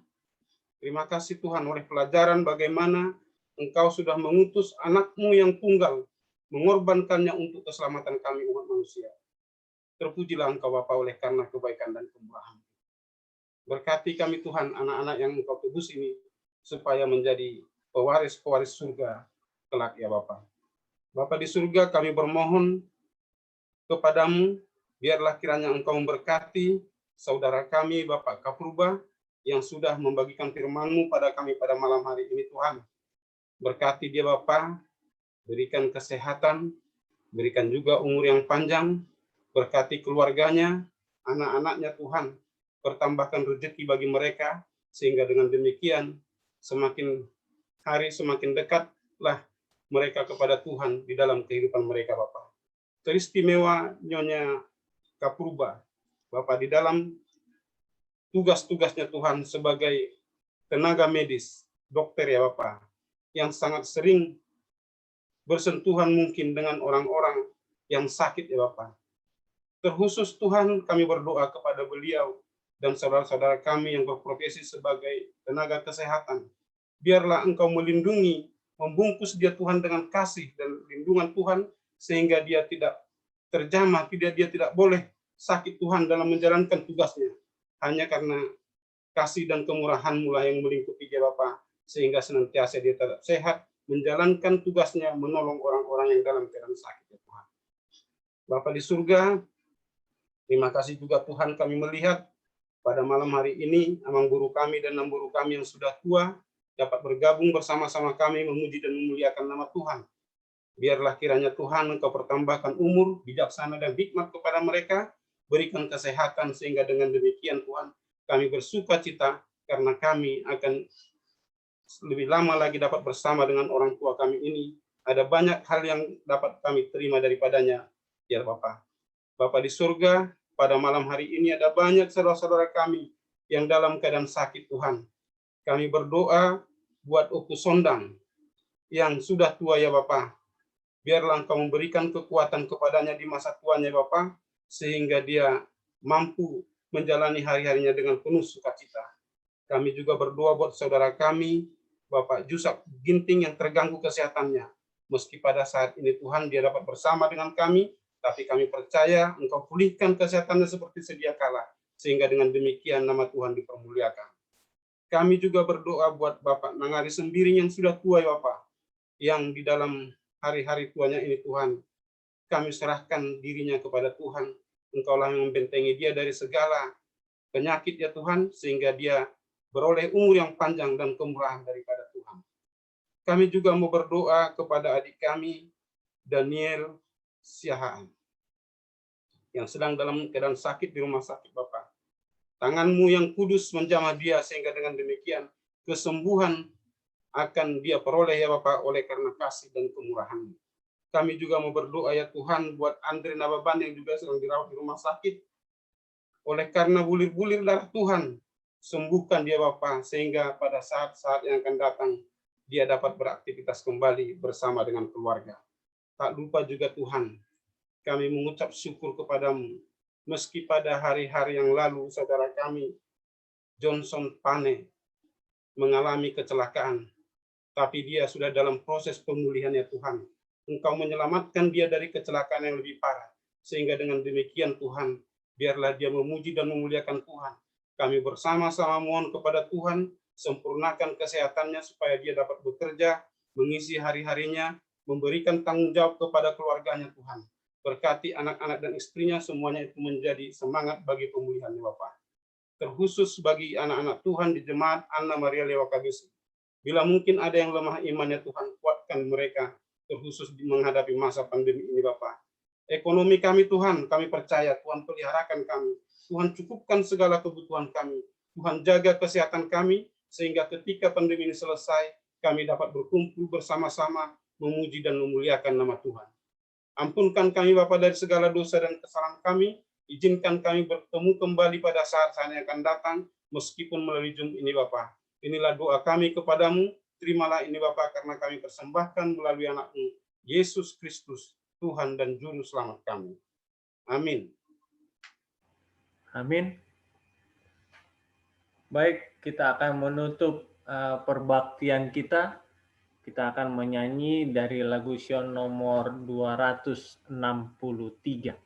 terima kasih Tuhan oleh pelajaran bagaimana Engkau sudah mengutus anak-Mu yang tunggal, mengorbankannya untuk keselamatan kami umat manusia. Terpujilah Engkau Bapa oleh karena kebaikan dan kemurahan. Berkati kami Tuhan, anak-anak yang Engkau tebus ini, supaya menjadi pewaris-pewaris surga kelak ya Bapa. Bapa di surga, kami bermohon kepadamu, biarlah kiranya Engkau memberkati saudara kami Bapak Kapurba yang sudah membagikan firman-Mu pada kami pada malam hari ini Tuhan. Berkati dia Bapa, berikan kesehatan, Berikan juga umur yang panjang, berkati keluarganya, anak-anaknya Tuhan. Pertambahkan rezeki bagi mereka, sehingga dengan demikian semakin hari semakin dekatlah mereka kepada Tuhan di dalam kehidupan mereka, Bapak. Teristimewa Nyonya Kapurba, Bapak, di dalam tugas-tugasnya Tuhan sebagai tenaga medis, dokter ya Bapak, yang sangat sering bersentuhan mungkin dengan orang-orang yang sakit ya Bapak. Terkhusus Tuhan, kami berdoa kepada beliau dan saudara-saudara kami yang berprofesi sebagai tenaga kesehatan. Biarlah Engkau melindungi, membungkus dia Tuhan dengan kasih dan lindungan Tuhan, sehingga dia tidak terjamah, dia tidak boleh sakit Tuhan dalam menjalankan tugasnya. Hanya karena kasih dan kemurahan-Mu lah yang melingkupi dia Bapak, sehingga senantiasa dia tetap sehat, menjalankan tugasnya, menolong orang-orang yang dalam keadaan sakit ya Tuhan. Bapa di surga, terima kasih juga Tuhan, kami melihat pada malam hari ini amang guru kami dan enam guru kami yang sudah tua dapat bergabung bersama-sama kami memuji dan memuliakan nama Tuhan. Biarlah kiranya Tuhan Engkau pertambahkan umur, bijaksana dan hikmat kepada mereka, berikan kesehatan sehingga dengan demikian Tuhan kami bersuka cita karena kami akan lebih lama lagi dapat bersama dengan orang tua kami ini. Ada banyak hal yang dapat kami terima daripadanya, ya Bapak. Bapak di surga, pada malam hari ini ada banyak saudara-saudara kami yang dalam keadaan sakit Tuhan. Kami berdoa buat Oku Sondang yang sudah tua ya Bapak. Biarlah Engkau memberikan kekuatan kepadanya di masa tuanya Bapak, sehingga dia mampu menjalani hari-harinya dengan penuh sukacita. Kami juga berdoa buat saudara kami, Bapak Jusak Ginting yang terganggu kesehatannya. Meski pada saat ini Tuhan dia dapat bersama dengan kami, tapi kami percaya Engkau pulihkan kesehatannya seperti sedia kala, sehingga dengan demikian nama Tuhan dipermuliakan. Kami juga berdoa buat Bapak Nangari Sembiring yang sudah tua ya Bapak, yang di dalam hari-hari tuanya ini Tuhan, kami serahkan dirinya kepada Tuhan. Engkaulah yang membentengi dia dari segala penyakit ya Tuhan, sehingga dia beroleh umur yang panjang dan kemurahan daripada Tuhan. Kami juga mau berdoa kepada adik kami, Daniel Siahaan, yang sedang dalam keadaan sakit di rumah sakit Bapak. Tangan-Mu yang kudus menjamah dia, sehingga dengan demikian kesembuhan akan dia peroleh ya Bapak, oleh karena kasih dan kemurahan-Mu. Kami juga mau berdoa ya Tuhan buat Andre Nababan yang juga sedang dirawat di rumah sakit. Oleh karena bulir-bulir darah Tuhan, sembuhkan dia Bapak, sehingga pada saat-saat yang akan datang, dia dapat beraktivitas kembali bersama dengan keluarga. Tak lupa juga Tuhan, kami mengucap syukur kepada-Mu, meski pada hari-hari yang lalu saudara kami, Johnson Pane, mengalami kecelakaan, tapi dia sudah dalam proses pemulihan ya Tuhan. Engkau menyelamatkan dia dari kecelakaan yang lebih parah, sehingga dengan demikian Tuhan, biarlah dia memuji dan memuliakan Tuhan. Kami bersama-sama mohon kepada Tuhan, sempurnakan kesehatannya supaya dia dapat bekerja, mengisi hari-harinya, memberikan tanggung jawab kepada keluarganya Tuhan. Berkati anak-anak dan istrinya, semuanya itu menjadi semangat bagi pemulihannya Bapak. Terkhusus bagi anak-anak Tuhan di jemaat Anna Maria Lewa Kabisi. Bila mungkin ada yang lemah imannya Tuhan, kuatkan mereka, terkhusus menghadapi masa pandemi ini Bapak. Ekonomi kami Tuhan, kami percaya Tuhan peliharakan kami. Tuhan cukupkan segala kebutuhan kami. Tuhan jaga kesehatan kami, sehingga ketika pandemi ini selesai, kami dapat berkumpul bersama-sama, memuji dan memuliakan nama Tuhan. Ampunkan kami Bapa dari segala dosa dan kesalahan kami, izinkan kami bertemu kembali pada saat-saat yang akan datang, meskipun melalui Zoom ini Bapa. Inilah doa kami kepadamu, terimalah ini Bapa, karena kami persembahkan melalui anak-Mu, Yesus Kristus, Tuhan dan Juru Selamat kami. Amin. Amin. Baik, kita akan menutup perbaktian kita. Kita akan menyanyi dari lagu Sion nomor 263.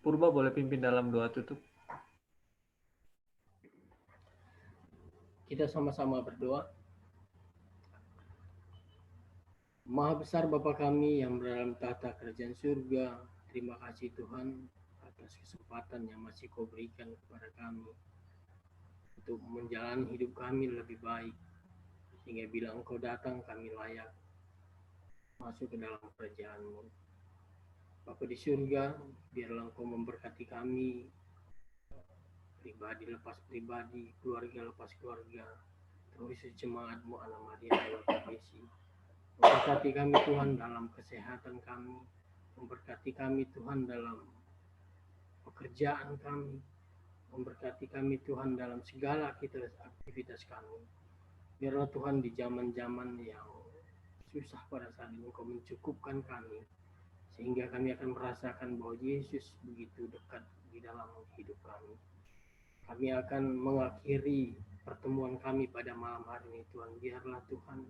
Purba boleh pimpin dalam doa tutup. Kita sama-sama berdoa. Maha besar Bapa kami yang berada dalam tahta kerajaan surga, terima kasih Tuhan atas kesempatan yang masih Kau berikan kepada kami untuk menjalani hidup kami lebih baik, sehingga bila Engkau datang kami layak masuk ke dalam kerajaan-Mu. Bapa di surga, biarlah Engkau memberkati kami, pribadi lepas pribadi, keluarga lepas keluarga, terkhusus jemaat-Mu Anna Maria Dewa Kudus. Memberkati kami Tuhan dalam kesehatan kami, memberkati kami Tuhan dalam pekerjaan kami, memberkati kami Tuhan dalam segala aktivitas kami. Biarlah Tuhan di zaman-zaman yang susah pada saat ini Engkau mencukupkan kami, sehingga kami akan merasakan bahwa Yesus begitu dekat di dalam hidup kami. Kami akan mengakhiri pertemuan kami pada malam hari ini Tuhan. Biarlah Tuhan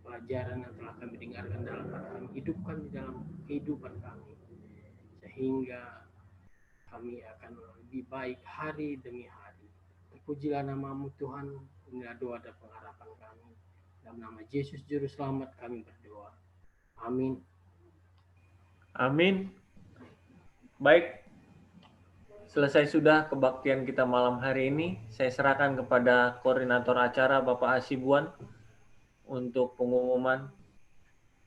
pelajaran yang telah kami dengarkan dalam hati kami hidupkan di dalam kehidupan kami, sehingga kami akan lebih baik hari demi hari. Terpujilah nama-Mu Tuhan, inilah doa dan pengharapan kami. Dalam nama Yesus Juru Selamat kami berdoa. Amin. Amin. Baik, selesai sudah kebaktian kita malam hari ini. Saya serahkan kepada koordinator acara Bapak Hasibuan untuk pengumuman